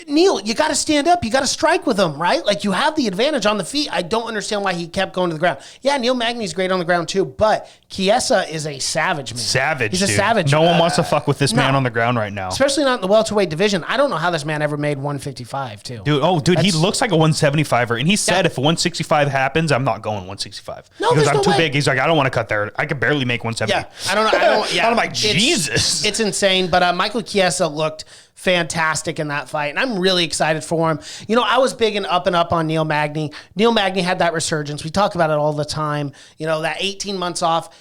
Speaker 4: Neil, you got to stand up. You got to strike with him, right? Like, you have the advantage on the feet. I don't understand why he kept going to the ground. Yeah, Neil Magny's great on the ground too, but Chiesa is a savage, man.
Speaker 3: Savage,
Speaker 4: He's a savage.
Speaker 3: No one wants to fuck with this man on the ground right now.
Speaker 4: Especially not in the welterweight division. I don't know how this man ever made 155 too.
Speaker 3: Dude, he looks like a 175er. And he said if 165 happens, I'm not going 165.
Speaker 4: No,
Speaker 3: because
Speaker 4: there's
Speaker 3: I'm
Speaker 4: no
Speaker 3: too
Speaker 4: way.
Speaker 3: big. He's like, I don't want to cut there. I could barely make 170.
Speaker 4: Yeah, I don't know.
Speaker 3: I'm like, Jesus.
Speaker 4: It's insane. But Michael Chiesa looked fantastic in that fight, and I'm really excited for him. I was big and up on Neil Magny. Neil Magny had that resurgence. We talk about it all the time. That 18 months off.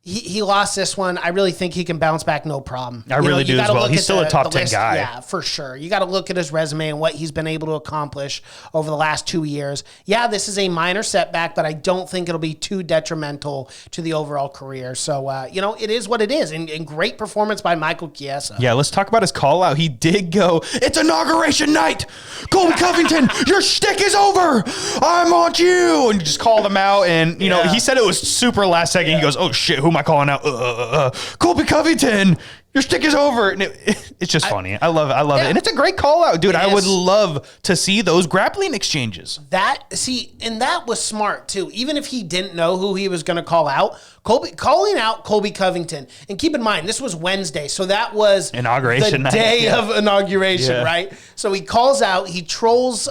Speaker 4: He lost this one. I really think he can bounce back no problem.
Speaker 3: I really do as well. He's still a top 10 guy.
Speaker 4: Yeah, for sure. You got to look at his resume and what he's been able to accomplish over the last 2 years. Yeah, this is a minor setback, but I don't think it'll be too detrimental to the overall career. So, it is what it is. And great performance by Michael Chiesa.
Speaker 3: Yeah, let's talk about his call out. He did go, it's inauguration night. Colby Covington, your shtick is over. I want you. And just called him out. And, he said it was super last second. He goes, oh, shit, who am I calling out? Colby Covington, your stick is over. And it's just funny. I love it. And it's a great call out, dude. I would love to see those grappling exchanges.
Speaker 4: That was smart too. Even if he didn't know who he was going to call out, calling out Colby Covington. And keep in mind, this was Wednesday. So that was
Speaker 3: inauguration
Speaker 4: the day of inauguration, right? So he calls out, he trolls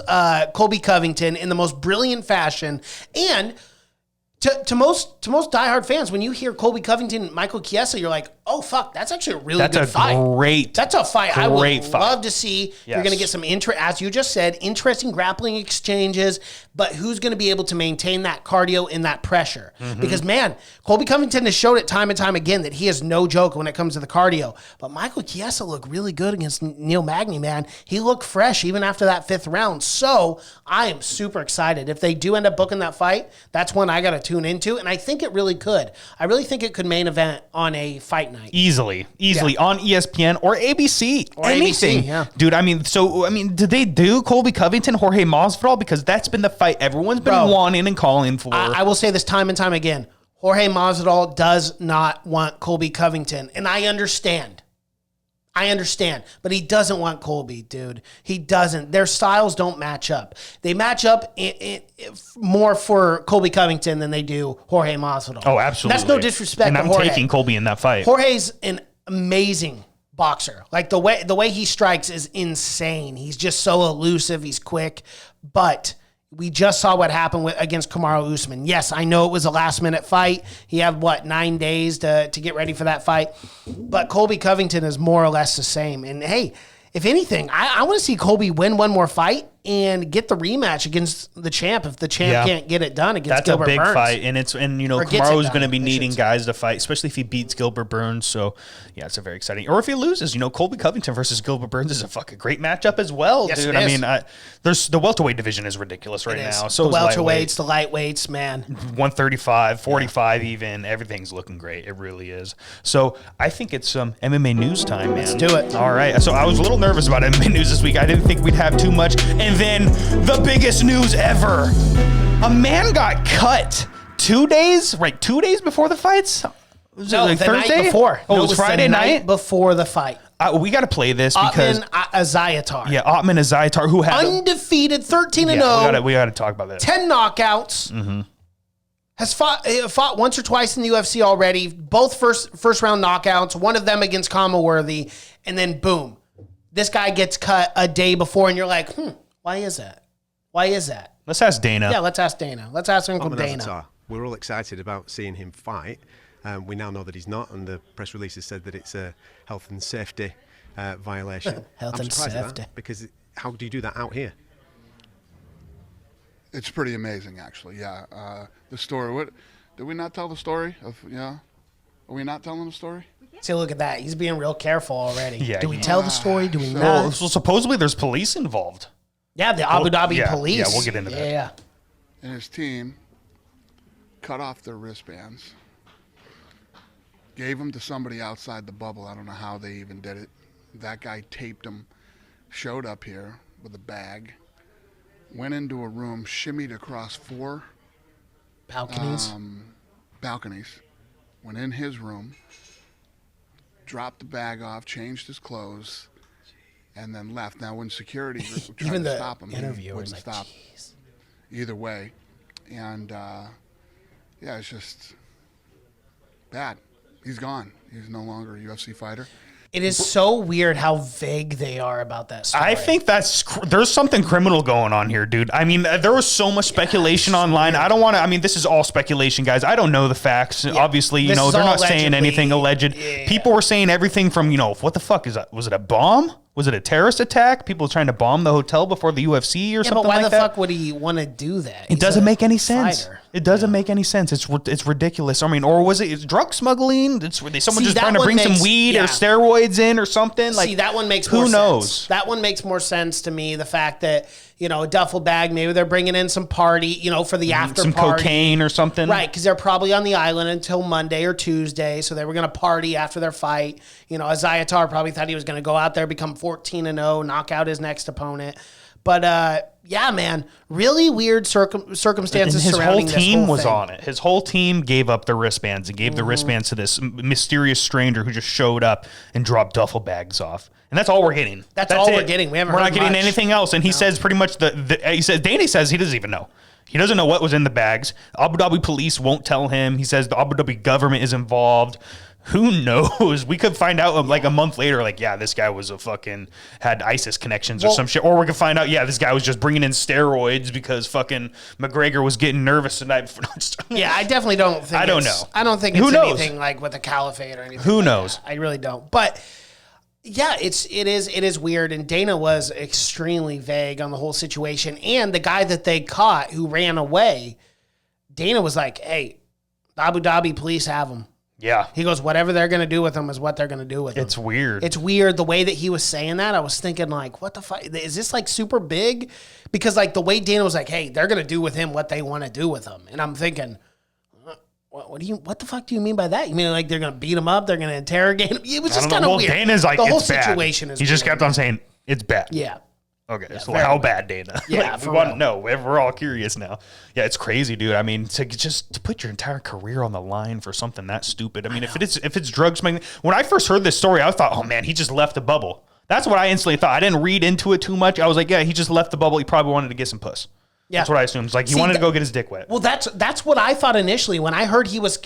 Speaker 4: Colby Covington in the most brilliant fashion. And to most diehard fans, when you hear Colby Covington, Michael Chiesa, you're like, oh fuck, that's actually a really good fight. That's a fight I would love to see. Yes. You're going to get some as you just said, interesting grappling exchanges, but who's going to be able to maintain that cardio and that pressure? Because man, Colby Covington has showed it time and time again that he is no joke when it comes to the cardio. But Michael Chiesa looked really good against Neil Magny, man. He looked fresh even after that 5th round. So I am super excited. If they do end up booking that fight, that's one I got to tune into, and I think it really could. I really think it could main event on a fight night.
Speaker 3: Easily on ESPN or ABC. Or anything.
Speaker 4: ABC,
Speaker 3: Dude, did they do Colby Covington, Jorge Masvidal? Because that's been the fight everyone's been wanting and calling for.
Speaker 4: I will say this time and time again. Jorge Masvidal does not want Colby Covington, and I understand. But he doesn't want Colby, dude. He doesn't. Their styles don't match up. They match up more for Colby Covington than they do Jorge Masvidal.
Speaker 3: Oh, absolutely.
Speaker 4: And that's no disrespect to Jorge.
Speaker 3: And I'm taking Colby in that fight.
Speaker 4: Jorge's an amazing boxer. Like the way he strikes is insane. He's just so elusive. He's quick. But We just saw what happened against Kamaru Usman. Yes, I know it was a last-minute fight. He had, 9 days to get ready for that fight. But Colby Covington is more or less the same. And, hey, if anything, I want to see Colby win one more fight and get the rematch against the champ if the champ can't get it done against Gilbert Burns.
Speaker 3: That's a big fight, and Kamaru's going to be needing guys to fight, especially if he beats Gilbert Burns. So, yeah, it's a very exciting. Or if he loses, Colby Covington versus Gilbert Burns is a fucking great matchup as well,
Speaker 4: yes,
Speaker 3: dude. I mean, there's the welterweight division is ridiculous right now. So
Speaker 4: the welterweights, the lightweights, man.
Speaker 3: 135, 45 even. Everything's looking great. It really is. So I think it's some MMA news time, man.
Speaker 4: Let's do it.
Speaker 3: All right. So I was a little nervous about MMA news this week. I didn't think we'd have too much. And then the biggest news ever. A man got cut 2 days before the fights? Was
Speaker 4: no,
Speaker 3: it like
Speaker 4: the
Speaker 3: Thursday?
Speaker 4: night before.
Speaker 3: Oh, it was Friday night?
Speaker 4: Before the fight.
Speaker 3: We got to play this because...
Speaker 4: Azayatar.
Speaker 3: Yeah, Otman Azayatar, who had...
Speaker 4: Undefeated, 13-0.
Speaker 3: Yeah, we got to talk about that.
Speaker 4: 10 knockouts.
Speaker 3: Mm-hmm.
Speaker 4: Has fought once or twice in the UFC already. Both first round knockouts. One of them against Kama Worthy. And then, boom. This guy gets cut a day before, and you're like, why is that? Why is that?
Speaker 3: Let's ask Dana.
Speaker 4: Yeah, let's ask Dana. Let's ask Uncle Dana.
Speaker 2: Azayatar. We're all excited about seeing him fight. We now know that he's not, and the press release has said that it's a health and safety violation.
Speaker 4: Health and safety.
Speaker 2: Because how do you do that out here?
Speaker 5: It's pretty amazing, actually. Yeah, the story. What did we not tell the story of? Yeah, are we not telling the story?
Speaker 4: See, look at that. He's being real careful already.
Speaker 3: Yeah,
Speaker 4: do we tell the story? Do we not?
Speaker 3: Well, supposedly there's police involved.
Speaker 4: Yeah, the Abu Dhabi police.
Speaker 3: Yeah, we'll get into that.
Speaker 4: Yeah.
Speaker 5: And his team cut off their wristbands, gave them to somebody outside the bubble. I don't know how they even did it. That guy taped them, showed up here with a bag, went into a room, shimmied across 4
Speaker 4: balconies,
Speaker 5: went in his room, dropped the bag off, changed his clothes, and then left. Now, when security tried to stop him, he wouldn't stop.
Speaker 4: Geez.
Speaker 5: Either way. And, yeah, it's just bad. He's gone. He's no longer a UFC fighter.
Speaker 4: It is so weird how vague they are about that story.
Speaker 3: I think there's something criminal going on here, dude. I mean, there was so much speculation online. I don't want to, this is all speculation, guys. I don't know the facts. Yeah. Obviously, they're not saying anything alleged. Yeah. People were saying everything from, what the fuck is that? Was it a bomb? Was it a terrorist attack? People trying to bomb the hotel before the UFC or something like that?
Speaker 4: But why the fuck would he want to do that?
Speaker 3: It doesn't make any sense. It doesn't make any sense. It's ridiculous. Or was it drug smuggling? Someone just trying to bring some weed or steroids in or something?
Speaker 4: See, that one makes more sense. Who knows? That one makes more sense to me. The fact that, a duffel bag, maybe they're bringing in some party, for the after
Speaker 3: some
Speaker 4: party.
Speaker 3: Cocaine or something.
Speaker 4: Right, because they're probably on the island until Monday or Tuesday, so they were going to party after their fight. Azayatar probably thought he was going to go out there, become 14-0, knock out his next opponent. But, yeah, man, really weird circumstances surrounding this whole thing. His whole team was on it.
Speaker 3: His whole team gave up their wristbands and gave the wristbands to this mysterious stranger who just showed up and dropped duffel bags off. And that's all we're getting.
Speaker 4: That's all we're getting. We're
Speaker 3: not getting anything else. And he says pretty much Danny says he doesn't even know. He doesn't know what was in the bags. Abu Dhabi police won't tell him. He says the Abu Dhabi government is involved. Who knows? We could find out like a month later, this guy was had ISIS connections or some shit. Or we could find out, this guy was just bringing in steroids because fucking McGregor was getting nervous tonight.
Speaker 4: Yeah, I definitely don't think
Speaker 3: I don't know.
Speaker 4: I don't think it's anything like with the caliphate or anything.
Speaker 3: Who knows?
Speaker 4: That. I really don't. But yeah, it is weird. And Dana was extremely vague on the whole situation. And the guy that they caught who ran away, Dana was like, hey, the Abu Dhabi police have him.
Speaker 3: Yeah.
Speaker 4: He goes, whatever they're going to do with him is what they're going to do with him.
Speaker 3: It's weird.
Speaker 4: It's weird the way that he was saying that. I was thinking what the fuck? Is this super big? Because the way Dana was like, hey, they're going to do with him what they want to do with him. And I'm thinking, what the fuck do you mean by that? You mean they're going to beat him up? They're going to interrogate him? It was just kind of weird.
Speaker 3: Dana's like,
Speaker 4: the whole
Speaker 3: it's
Speaker 4: situation
Speaker 3: bad.
Speaker 4: is
Speaker 3: He just
Speaker 4: weird.
Speaker 3: kept on saying, it's bad.
Speaker 4: Yeah.
Speaker 3: Okay, yeah, so how bad, Dana?
Speaker 4: Yeah,
Speaker 3: we want to know. We're all curious now. Yeah, it's crazy, dude. To put your entire career on the line for something that stupid. if it's drug smuggling. When I first heard this story, I thought, oh man, he just left the bubble. That's what I instantly thought. I didn't read into it too much. I was like, yeah, he just left the bubble. He probably wanted to get some puss. That's what I assumed. It's like he wanted to go get his dick wet.
Speaker 4: Well, that's what I thought initially when I heard he was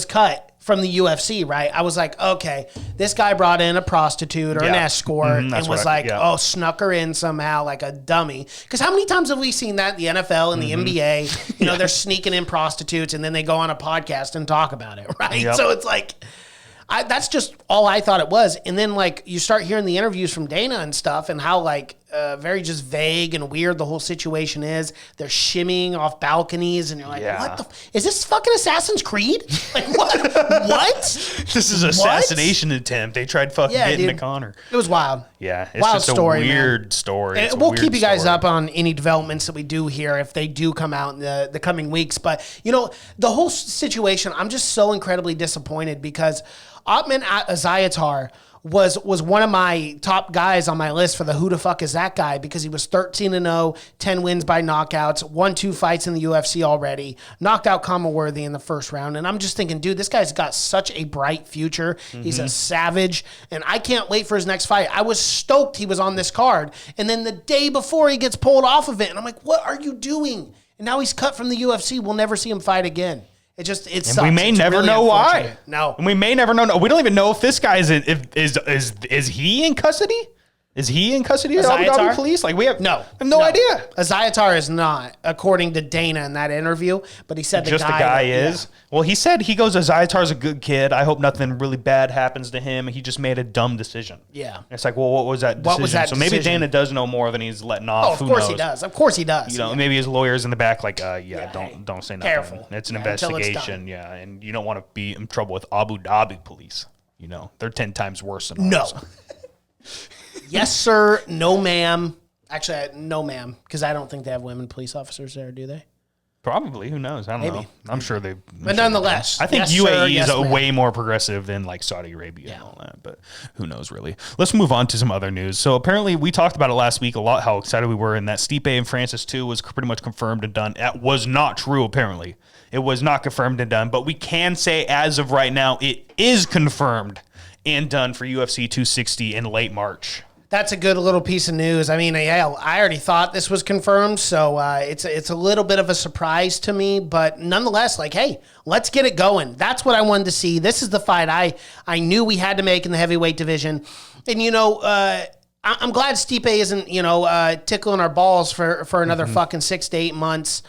Speaker 4: cut from the UFC, right? I was like, okay, this guy brought in a prostitute or an escort and was snuck her in somehow like a dummy. Because how many times have we seen that in the NFL and the NBA? You know, they're sneaking in prostitutes and then they go on a podcast and talk about it, right? Yep. So it's like... that's just all I thought it was. And then, like, you start hearing the interviews from Dana and stuff and how, like, very just vague and weird the whole situation is. They're shimmying off balconies, and you're like, what the... Is this fucking Assassin's Creed? Like, what? What?
Speaker 3: This is an assassination attempt. They tried fucking getting to Conor.
Speaker 4: It was wild.
Speaker 3: Yeah. It's
Speaker 4: wild
Speaker 3: just
Speaker 4: story,
Speaker 3: a weird story.
Speaker 4: And we'll keep you guys up on any developments that we do here if they do come out in the coming weeks. But, you know, the whole situation, I'm just so incredibly disappointed because... Otman Azayatar was one of my top guys on my list for the who the fuck is that guy because he was 13-0, 10 wins by knockouts, won 2 fights in the UFC already, knocked out Kamaworthy in the first round. And I'm just thinking, dude, this guy's got such a bright future. He's a savage, and I can't wait for his next fight. I was stoked he was on this card. And then the day before he gets pulled off of it, and I'm like, what are you doing? And now he's cut from the UFC. We'll never see him fight again. It sucks.
Speaker 3: We may never really know why.
Speaker 4: No.
Speaker 3: And we may never know. We don't even know if this guy is he in custody? Is he in custody of the Abu Dhabi police? Like we have no idea.
Speaker 4: Azayatar is not, according to Dana in that interview. But he said the guy
Speaker 3: is. Yeah. Well, he said Azayatar's a good kid. I hope nothing really bad happens to him. He just made a dumb decision.
Speaker 4: Yeah.
Speaker 3: And it's like, well, what was that decision? So maybe Dana does know more than he's letting off.
Speaker 4: Oh, of course he does. Of course he does.
Speaker 3: You know, maybe his lawyer's in the back, like, don't say nothing.
Speaker 4: Careful.
Speaker 3: It's an investigation. Yeah, and you don't want to be in trouble with Abu Dhabi police. You know, they're 10 times worse than ours.
Speaker 4: No. Yes, sir. No, ma'am. Actually, no, ma'am, because I don't think they have women police officers there, do they?
Speaker 3: Probably. Who knows? I don't know. I'm sure they.
Speaker 4: But nonetheless,
Speaker 3: I think UAE is way more progressive than like Saudi Arabia and all that. But who knows, really? Let's move on to some other news. So apparently, we talked about it last week a lot. How excited we were, and that Stipe and Francis 2 was pretty much confirmed and done. That was not true. Apparently, it was not confirmed and done. But we can say, as of right now, it is confirmed and done for UFC 260 in late March.
Speaker 4: That's a good little piece of news. I mean, I already thought this was confirmed, so it's a little bit of a surprise to me. But nonetheless, like, hey, let's get it going. That's what I wanted to see. This is the fight I knew we had to make in the heavyweight division. And, you know, I'm glad Stipe isn't, tickling our balls for another fucking 6 to 8 months.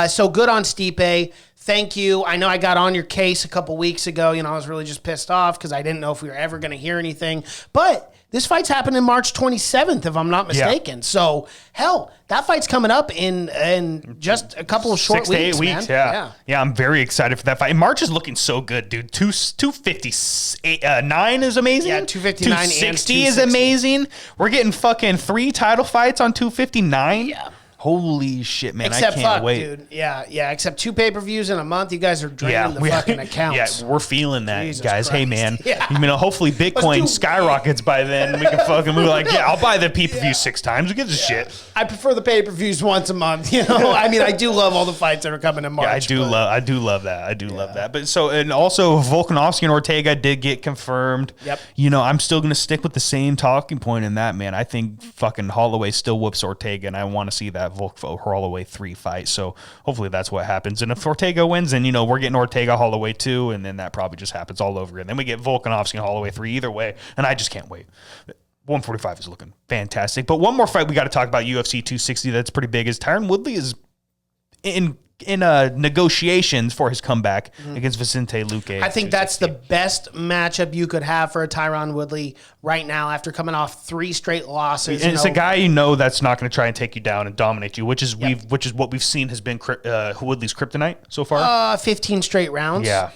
Speaker 4: So good on Stipe. Thank you. I know I got on your case a couple weeks ago. You know, I was really just pissed off because I didn't know if we were ever going to hear anything. But this fight's happening March 27th, if I'm not mistaken. Yeah. So, hell, that fight's coming up in just a couple of short
Speaker 3: 6 to 8 weeks.
Speaker 4: Man.
Speaker 3: Yeah, I'm very excited for that fight. And March is looking so good, dude. 259 is amazing.
Speaker 4: Yeah, 259
Speaker 3: 260 is amazing. We're getting fucking 3 title fights on 259. Yeah. Holy shit, man. I can't wait.
Speaker 4: Dude. Yeah. Except 2 pay-per-views in a month. You guys are draining the fucking accounts.
Speaker 3: Yeah, we're feeling that,
Speaker 4: Jesus
Speaker 3: guys.
Speaker 4: Christ.
Speaker 3: Hey, man.
Speaker 4: Yeah.
Speaker 3: You know, hopefully Bitcoin skyrockets by then. We can fucking move like, I'll buy the pay-per-view 6 times. Who gives a shit?
Speaker 4: I prefer the pay-per-views once a month. You know, I mean, I do love all the fights that are coming in March.
Speaker 3: Yeah, I do love that. But so, and also Volkanovski and Ortega did get confirmed.
Speaker 4: Yep.
Speaker 3: You know, I'm still going to stick with the same talking point in that, man. I think fucking Holloway still whoops Ortega, and I want to see that Holloway 3 fight. So hopefully that's what happens. And if Ortega wins, then, you know, we're getting Ortega Holloway 2, and then that probably just happens all over again. Then we get Volkanovski and Holloway 3 either way, and I just can't wait. 145 is looking fantastic. But one more fight we got to talk about, UFC 260, that's pretty big, is Tyron Woodley is in negotiations for his comeback against Vicente Luque.
Speaker 4: I think that's the best matchup you could have for a Tyron Woodley right now after coming off 3 straight losses.
Speaker 3: And it's a guy that's not going to try and take you down and dominate you, which is what we've seen has been Woodley's kryptonite so far.
Speaker 4: 15 straight rounds.
Speaker 3: Yeah.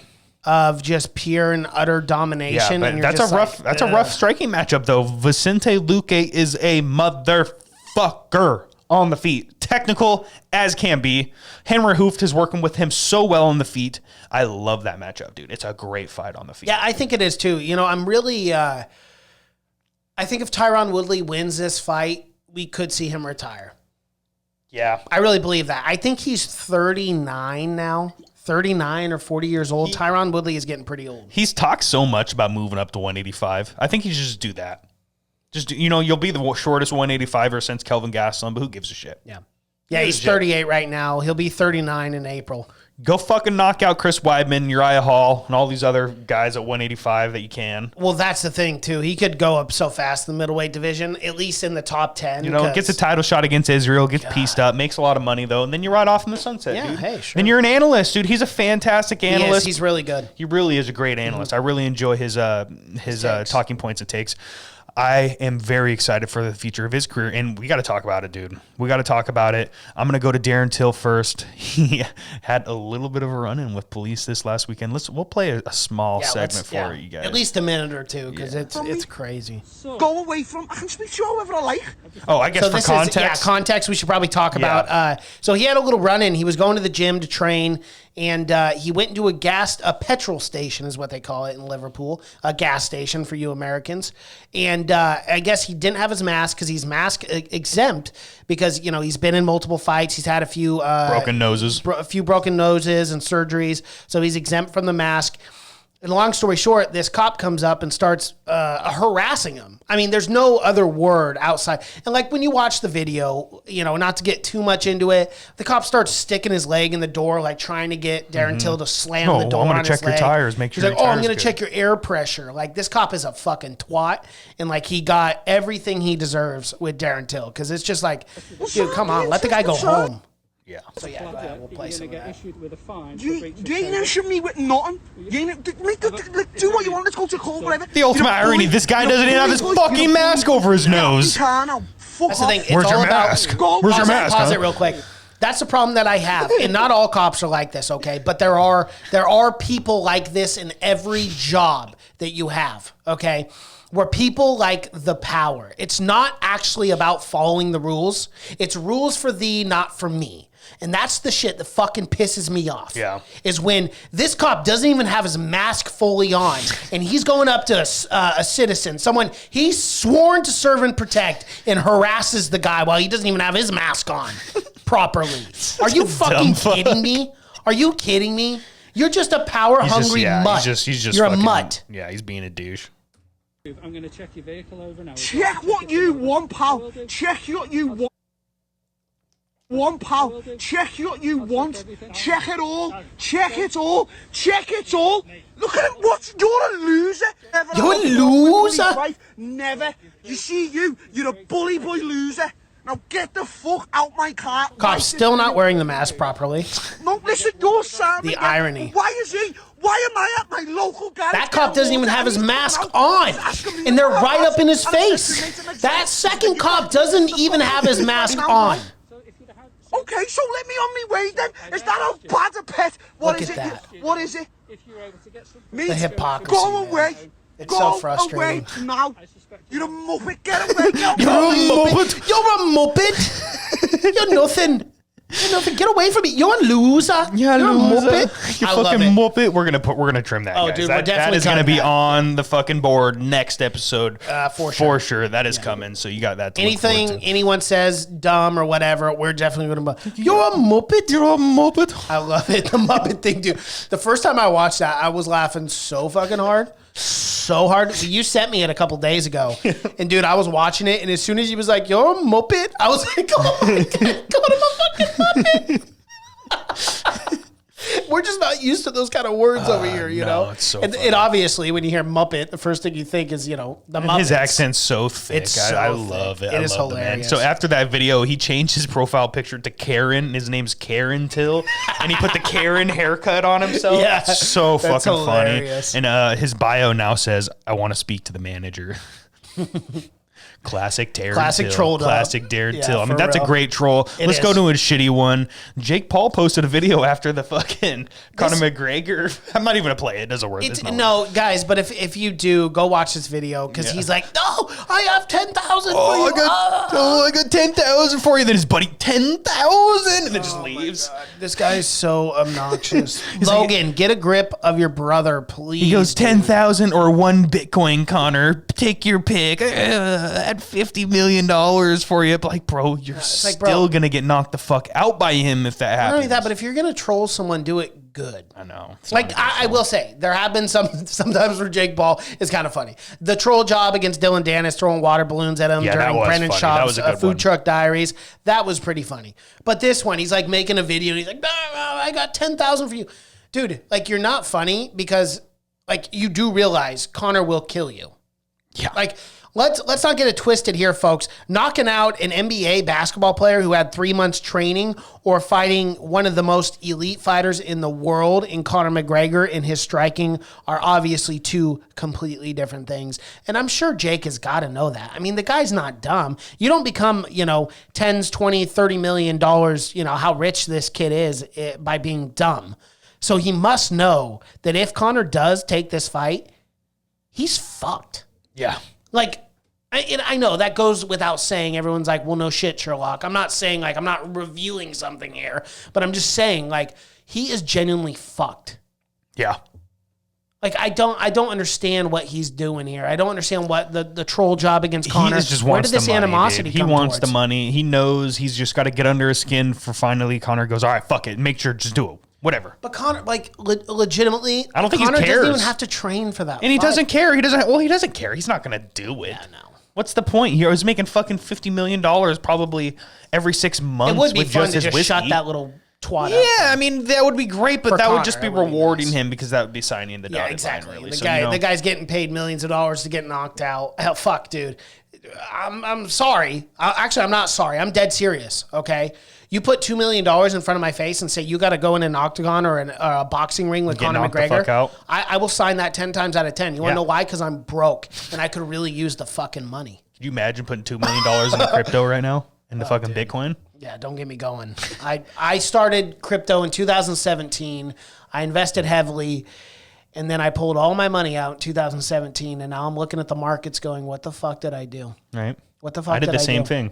Speaker 4: Of just pure and utter domination.
Speaker 3: Yeah, but that's a rough striking matchup though. Vicente Luque is a motherfucker on the feet. Technical as can be. Henry Hooft is working with him so well on the feet. I love that matchup, dude. It's a great fight on the feet.
Speaker 4: Yeah, I think it is too. You know, I'm really I think if Tyron Woodley wins this fight, we could see him retire.
Speaker 3: Yeah.
Speaker 4: I really believe that. I think he's 39 now. 39 or 40 years old. Tyron Woodley is getting pretty old.
Speaker 3: He's talked so much about moving up to 185. I think he should just do that. Just, you know, you'll be the shortest 185er since Kelvin Gastelum, but who gives a shit?
Speaker 4: Yeah. Yeah, he's 38 right now. He'll be 39 in April.
Speaker 3: Go fucking knock out Chris Weidman, Uriah Hall, and all these other guys at 185 that you can.
Speaker 4: Well, that's the thing, too. He could go up so fast in the middleweight division, at least in the top 10.
Speaker 3: You know, gets a title shot against Israel, gets pieced up, makes a lot of money, though, and then you ride off in the sunset,
Speaker 4: Yeah,
Speaker 3: dude.
Speaker 4: hey, sure.
Speaker 3: Then you're an analyst, dude. He's a fantastic analyst.
Speaker 4: He's really good.
Speaker 3: He really is a great analyst. I really enjoy his talking points and takes. I am very excited for the future of his career, and we got to talk about it, dude. We got to talk about it. I'm going to go to Darren Till first. He had a little bit of a run-in with police this last weekend. We'll play a small segment for you guys.
Speaker 4: At least a minute or two, because it's crazy.
Speaker 6: Go away from. I can speak to you however I like.
Speaker 3: Oh, I guess for context.
Speaker 4: Context we should probably talk about. So he had a little run-in. He was going to the gym to train, and he went into a petrol station is what they call it in Liverpool, a gas station for you Americans. And I guess he didn't have his mask because he's mask exempt because, you know, he's been in multiple fights. He's had a few
Speaker 3: broken noses,
Speaker 4: and surgeries. So he's exempt from the mask. And long story short, this cop comes up and starts harassing him. I mean, there's no other word outside. And like when you watch the video, you know, not to get too much into it, the cop starts sticking his leg in the door, like trying to get Darren Till to slam the door.
Speaker 3: I'm
Speaker 4: going
Speaker 3: to check your tires, make sure.
Speaker 4: He's like, I'm going to check your air pressure. Like, this cop is a fucking twat, and like he got everything he deserves with Darren Till because it's just like, dude, come on, let the guy go home.
Speaker 3: Yeah.
Speaker 4: So yeah, go ahead, we'll play some of that.
Speaker 6: You ain't issue me with nothing. You ain't, do what you want. Let's go to court, whatever.
Speaker 3: The ultimate irony: this guy doesn't even have his fucking mask over his nose.
Speaker 6: That's
Speaker 4: That's the thing. It's
Speaker 3: Where's
Speaker 4: all
Speaker 3: your
Speaker 4: about,
Speaker 3: mask? Where's your mask?
Speaker 4: Pause
Speaker 3: huh?
Speaker 4: it real quick. That's the problem that I have, and not all cops are like this, okay? But there are people like this in every job that you have, okay? Where people like the power. It's not actually about following the rules. It's rules for thee, not for me. And that's the shit that fucking pisses me off.
Speaker 3: Yeah.
Speaker 4: Is when this cop doesn't even have his mask fully on, and he's going up to a citizen, someone he's sworn to serve and protect, and harasses the guy while he doesn't even have his mask on properly. Are you fucking kidding me? Are you kidding me? You're just a power-hungry mutt.
Speaker 3: He's just
Speaker 4: You're
Speaker 3: fucking,
Speaker 4: a mutt.
Speaker 3: Yeah, he's being a douche.
Speaker 7: I'm going to check your vehicle over now.
Speaker 6: Check what you want, pal. Check what you want. Pal. Check what you want. Check it all. Check it all. Check it all. Look at him. What? You're a loser.
Speaker 4: You're a loser?
Speaker 6: Right? Never. You see you're a bully boy loser. Now get the fuck out my car.
Speaker 4: Cop's still not wearing the mask properly.
Speaker 6: No, listen, you're Sam.
Speaker 4: The
Speaker 6: again.
Speaker 4: irony.
Speaker 6: Why is he? Why am I at my local garage?
Speaker 4: That cop doesn't even have his mask on, and they're right up in his face. That second cop doesn't even have his mask on.
Speaker 6: Okay, so let me on my way then. Is that how bad a pet?
Speaker 4: Look at that.
Speaker 6: What is it?
Speaker 7: If you're able to get some
Speaker 6: Me?
Speaker 4: The hypocrisy,
Speaker 6: Go
Speaker 4: man.
Speaker 6: away.
Speaker 4: It's
Speaker 6: Go
Speaker 4: so frustrating.
Speaker 6: away now. You're a muppet. Get away. Get
Speaker 4: You're
Speaker 6: away.
Speaker 4: a muppet. You're a muppet. You're nothing. You're nothing. Get away from me. You're a loser. You're a muppet.
Speaker 3: You
Speaker 4: I love
Speaker 3: fucking
Speaker 4: it.
Speaker 3: muppet. We're gonna trim that.
Speaker 4: Oh,
Speaker 3: guys.
Speaker 4: dude, we're
Speaker 3: that
Speaker 4: definitely
Speaker 3: is gonna
Speaker 4: cutting
Speaker 3: be
Speaker 4: that.
Speaker 3: on the fucking board next episode.
Speaker 4: For sure.
Speaker 3: That is coming. So you got that. To look forward
Speaker 4: Anything
Speaker 3: to.
Speaker 4: anyone says dumb or whatever, we're definitely going to. You're a muppet.
Speaker 3: You're a muppet.
Speaker 4: I love it. The Muppet thing, dude. The first time I watched that, I was laughing so fucking hard. So hard. You sent me it a couple days ago. And, dude, I was watching it, and as soon as he was like, you're a Muppet, I was like, oh, my God, God, I'm a fucking Muppet. We're just not used to those kind of words over here, you know?
Speaker 3: It's so
Speaker 4: and
Speaker 3: funny.
Speaker 4: obviously, when you hear Muppet, the first thing you think is, the Muppets.
Speaker 3: His accent's so thick.
Speaker 4: It's
Speaker 3: I
Speaker 4: so
Speaker 3: love
Speaker 4: thick.
Speaker 3: it.
Speaker 4: It
Speaker 3: I
Speaker 4: is
Speaker 3: love the man.
Speaker 4: hilarious.
Speaker 3: So after that video, he changed his profile picture to Karen. And his name's Karen Till, and he put the Karen haircut on himself.
Speaker 4: Yeah,
Speaker 3: so
Speaker 4: that's
Speaker 3: fucking
Speaker 4: hilarious.
Speaker 3: funny. And his bio now says, "I want to speak to the manager." Classic Darren
Speaker 4: Classic
Speaker 3: Till.
Speaker 4: trolled up.
Speaker 3: Classic Darren
Speaker 4: Yeah,
Speaker 3: Till. I mean,
Speaker 4: for
Speaker 3: that's
Speaker 4: real.
Speaker 3: a great troll. Let's go
Speaker 4: is.
Speaker 3: to a shitty one. Jake Paul posted a video after the fucking Conor McGregor. I'm not even going to play it. It doesn't work. There's no way.
Speaker 4: No, guys, but if you do, go watch this video because he's like, no, I have 10,000 for
Speaker 3: Oh,
Speaker 4: you.
Speaker 3: I got 10,000 for you. Then his buddy, 10,000, and then just leaves.
Speaker 4: This guy is so obnoxious. Logan, get a grip of your brother, please.
Speaker 3: He goes,
Speaker 4: dude.
Speaker 3: 10,000 or 1 Bitcoin, Connor. Take your pick. At $50 million for you. But like, bro, you're
Speaker 4: like, bro,
Speaker 3: still going to get knocked the fuck out by him if that
Speaker 4: Not
Speaker 3: happens.
Speaker 4: only that, but if you're gonna troll someone, do it good.
Speaker 3: I know. It's
Speaker 4: Like,
Speaker 3: not a good
Speaker 4: I
Speaker 3: show.
Speaker 4: will say, there have been sometimes where Jake Paul is kind of funny. The troll job against Dylan Dennis, throwing water balloons at him
Speaker 3: Yeah, that
Speaker 4: during
Speaker 3: was
Speaker 4: Brendan
Speaker 3: funny. That
Speaker 4: Schaub's
Speaker 3: was a good
Speaker 4: Food
Speaker 3: one.
Speaker 4: Truck Diaries, that was pretty funny. But this one, he's like making a video, and he's like, I got 10,000 for you. Dude, like, you're not funny because, like, you do realize Conor will kill you.
Speaker 3: Yeah.
Speaker 4: Like, let's not get it twisted here, folks. Knocking out an NBA basketball player who had 3 months training or fighting one of the most elite fighters in the world in Conor McGregor and his striking are obviously two completely different things. And I'm sure Jake has got to know that. I mean, the guy's not dumb. You don't become, tens, 20, 30 million dollars, how rich this kid is by being dumb. So he must know that if Conor does take this fight, he's fucked.
Speaker 3: Yeah.
Speaker 4: Like, I know that goes without saying. Everyone's like, well, no shit, Sherlock. I'm not saying, like, I'm not reviewing something here, but I'm just saying, like, he is genuinely fucked.
Speaker 3: Yeah.
Speaker 4: Like, I don't understand what he's doing here. I don't understand what the troll job against Conor.
Speaker 3: He just
Speaker 4: Where
Speaker 3: wants
Speaker 4: did this
Speaker 3: the money,
Speaker 4: animosity
Speaker 3: dude.
Speaker 4: come
Speaker 3: He wants
Speaker 4: towards?
Speaker 3: the money. He knows he's just got to get under his skin for finally Conor goes, all right, fuck it. Make sure, just do it. Whatever.
Speaker 4: But Conor, like, legitimately,
Speaker 3: I don't think he
Speaker 4: Conor doesn't
Speaker 3: cares.
Speaker 4: even have to train for that.
Speaker 3: And he
Speaker 4: fight.
Speaker 3: doesn't care. He doesn't care. He's not going to do it.
Speaker 4: Yeah, no.
Speaker 3: What's the point? He was making fucking $50 million probably every 6 months.
Speaker 4: It would be
Speaker 3: with
Speaker 4: fun
Speaker 3: just
Speaker 4: to
Speaker 3: his
Speaker 4: just
Speaker 3: whiskey.
Speaker 4: shut that little twat up.
Speaker 3: Yeah, I mean, that would be great, but
Speaker 4: For
Speaker 3: that would
Speaker 4: Conor,
Speaker 3: just be
Speaker 4: it would be
Speaker 3: rewarding
Speaker 4: nice.
Speaker 3: him because that would be signing the
Speaker 4: Yeah,
Speaker 3: dotted
Speaker 4: exactly.
Speaker 3: line, really.
Speaker 4: The
Speaker 3: So,
Speaker 4: guy,
Speaker 3: you know,
Speaker 4: the guy's getting paid millions of dollars to get knocked out. Hell, fuck, dude. I'm sorry. Actually, I'm not sorry. I'm dead serious. Okay, you put $2 million in front of my face and say you got to go in an octagon or a boxing ring with
Speaker 3: Get
Speaker 4: Conor
Speaker 3: knocked the
Speaker 4: McGregor.
Speaker 3: fuck out.
Speaker 4: I will sign that 10 times out of 10. You want to
Speaker 3: Yeah.
Speaker 4: know why? Because I'm broke and I could really use the fucking money.
Speaker 3: Could you imagine putting $2 million into crypto right now? Into fucking Bitcoin?
Speaker 4: Yeah, don't get me going. I started crypto in 2017. I invested heavily. And then I pulled all my money out in 2017, and now I'm looking at the markets going, what the fuck did I do?
Speaker 3: Right.
Speaker 4: What the fuck
Speaker 3: I did the same
Speaker 4: do?
Speaker 3: thing.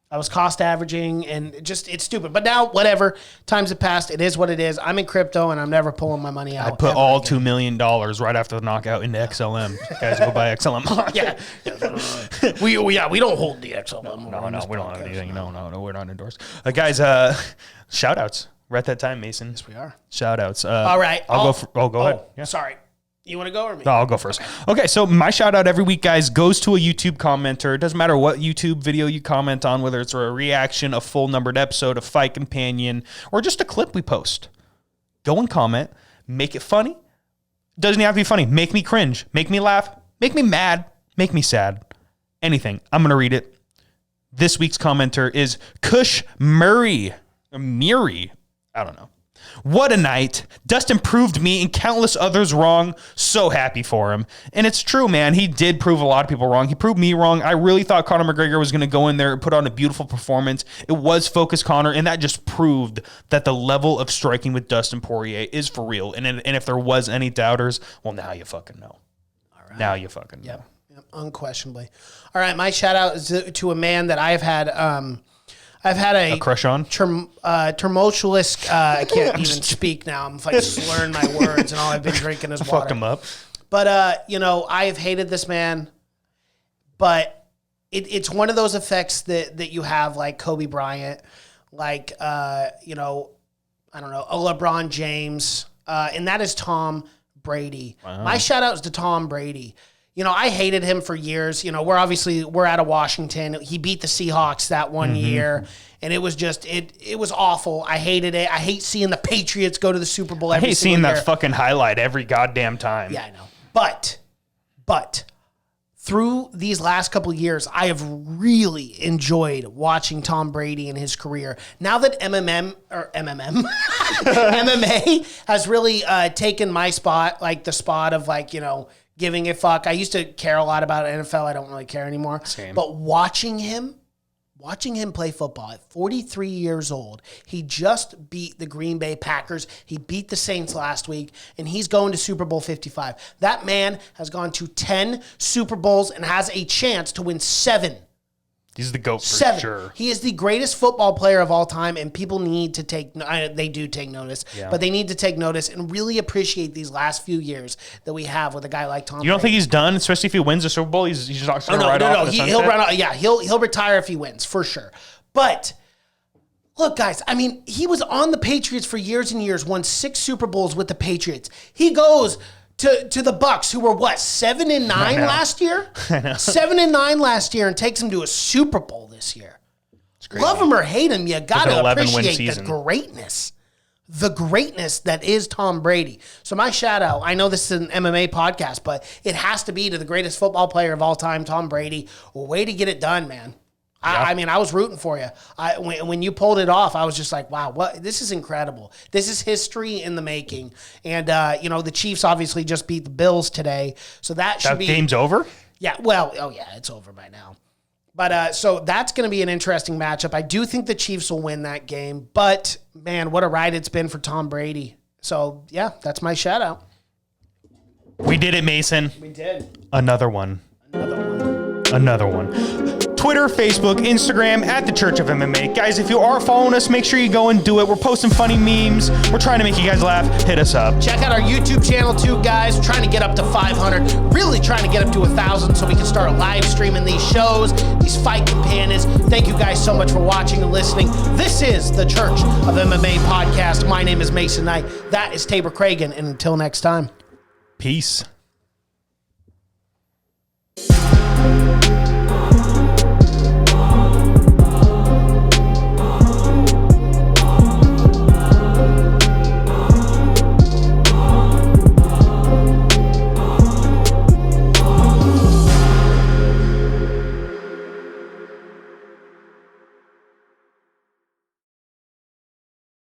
Speaker 4: I was cost averaging, and it's stupid. But now, whatever. Times have passed. It is what it is. I'm in crypto, and I'm never pulling my money out.
Speaker 3: I put
Speaker 4: ever
Speaker 3: all
Speaker 4: again.
Speaker 3: $2 million right after the knockout into XLM. Guys, go buy XLM.
Speaker 4: Yeah. we don't hold the XLM.
Speaker 3: No, we don't have anything. No, we're not endorsed. Guys, shout outs. We're at that time, Mason.
Speaker 4: We are.
Speaker 3: Shout outs.
Speaker 4: All right.
Speaker 3: Go ahead. Yeah.
Speaker 4: Sorry. You want to go or me?
Speaker 3: No, I'll go first. Okay, so my shout out every week, guys, goes to a YouTube commenter. It doesn't matter what YouTube video you comment on, whether it's a reaction, a full numbered episode, a fight companion, or just a clip we post. Go and comment. Make it funny. Doesn't have to be funny. Make me cringe. Make me laugh. Make me mad. Make me sad. Anything. I'm going to read it. This week's commenter is Kush Murray. Murray. I don't know. What a night. Dustin proved me and countless others wrong. So happy for him. And it's true, man. He did prove a lot of people wrong. He proved me wrong. I really thought Conor McGregor was going to go in there and put on a beautiful performance. It was focused Conor, and that just proved that the level of striking with Dustin Poirier is for real. And if there was any doubters, well, now you fucking know. All right. Now you fucking know.
Speaker 4: Yep, unquestionably. All right, my shout out is to a man that I've had a
Speaker 3: Crush on?
Speaker 4: tumultuous. I can't even speak now. I'm like slurring my words, and all I've been drinking is water.
Speaker 3: Fucked him up.
Speaker 4: But I have hated this man. But it's one of those effects that you have, like Kobe Bryant, like I don't know, a LeBron James, and that is Tom Brady.
Speaker 3: Wow.
Speaker 4: My shout out is to Tom Brady. I hated him for years. We're out of Washington. He beat the Seahawks that one year, and it was just it was awful. I hated it. I hate seeing the Patriots go to the Super Bowl.
Speaker 3: I hate seeing that fucking highlight every goddamn time.
Speaker 4: Yeah, I know. But through these last couple of years, I have really enjoyed watching Tom Brady and his career. Now that MMA has really taken my spot, like the spot of giving a fuck. I used to care a lot about NFL. I don't really care anymore.
Speaker 3: Same.
Speaker 4: But watching him play football at 43 years old, he just beat the Green Bay Packers. He beat the Saints last week, and he's going to Super Bowl 55. That man has gone to 10 Super Bowls and has a chance to win 7.
Speaker 3: He's the GOAT for
Speaker 4: 7.
Speaker 3: sure.
Speaker 4: He is the greatest football player of all time, and people need to they do take notice, but they need to take notice and really appreciate these last few years that we have with a guy like Tom Brady.
Speaker 3: You don't think he's done, especially if he wins the Super Bowl? He's just not going to ride off in the
Speaker 4: He'll
Speaker 3: sunset?
Speaker 4: run out. Yeah, he'll retire if he wins for sure. But Look, guys, I mean, he was on the Patriots for years and years, won 6 Super Bowls with the Patriots. He goes to the Bucks, who were what, 7-9 last year? 7-9 last year, and takes them to a Super Bowl this year. Love him or hate him, you got to
Speaker 3: 11-win
Speaker 4: appreciate
Speaker 3: season.
Speaker 4: the greatness that is Tom Brady. So my shout out, I know this is an MMA podcast, but it has to be to the greatest football player of all time, Tom Brady. Way to get it done, man. I mean, I was rooting for you. When you pulled it off, I was just like, wow, this is incredible. This is history in the making. And, the Chiefs obviously just beat the Bills today. So that should be...
Speaker 3: game's over?
Speaker 4: Yeah, well, it's over by now. But so that's going to be an interesting matchup. I do think the Chiefs will win that game. But, man, what a ride it's been for Tom Brady. So, yeah, that's my shout out.
Speaker 3: We did it, Mason.
Speaker 4: We did.
Speaker 3: Another one. Twitter, Facebook, Instagram, at the Church of MMA. Guys, if you are following us, make sure you go and do it. We're posting funny memes. We're trying to make you guys laugh. Hit us up.
Speaker 4: Check out our YouTube channel too, guys. We're trying to get up to 500. Really trying to get up to 1,000 so we can start live streaming these shows, these fight companions. Thank you guys so much for watching and listening. This is the Church of MMA podcast. My name is Mason Knight. That is Tabor Cragen. And until next time.
Speaker 3: Peace.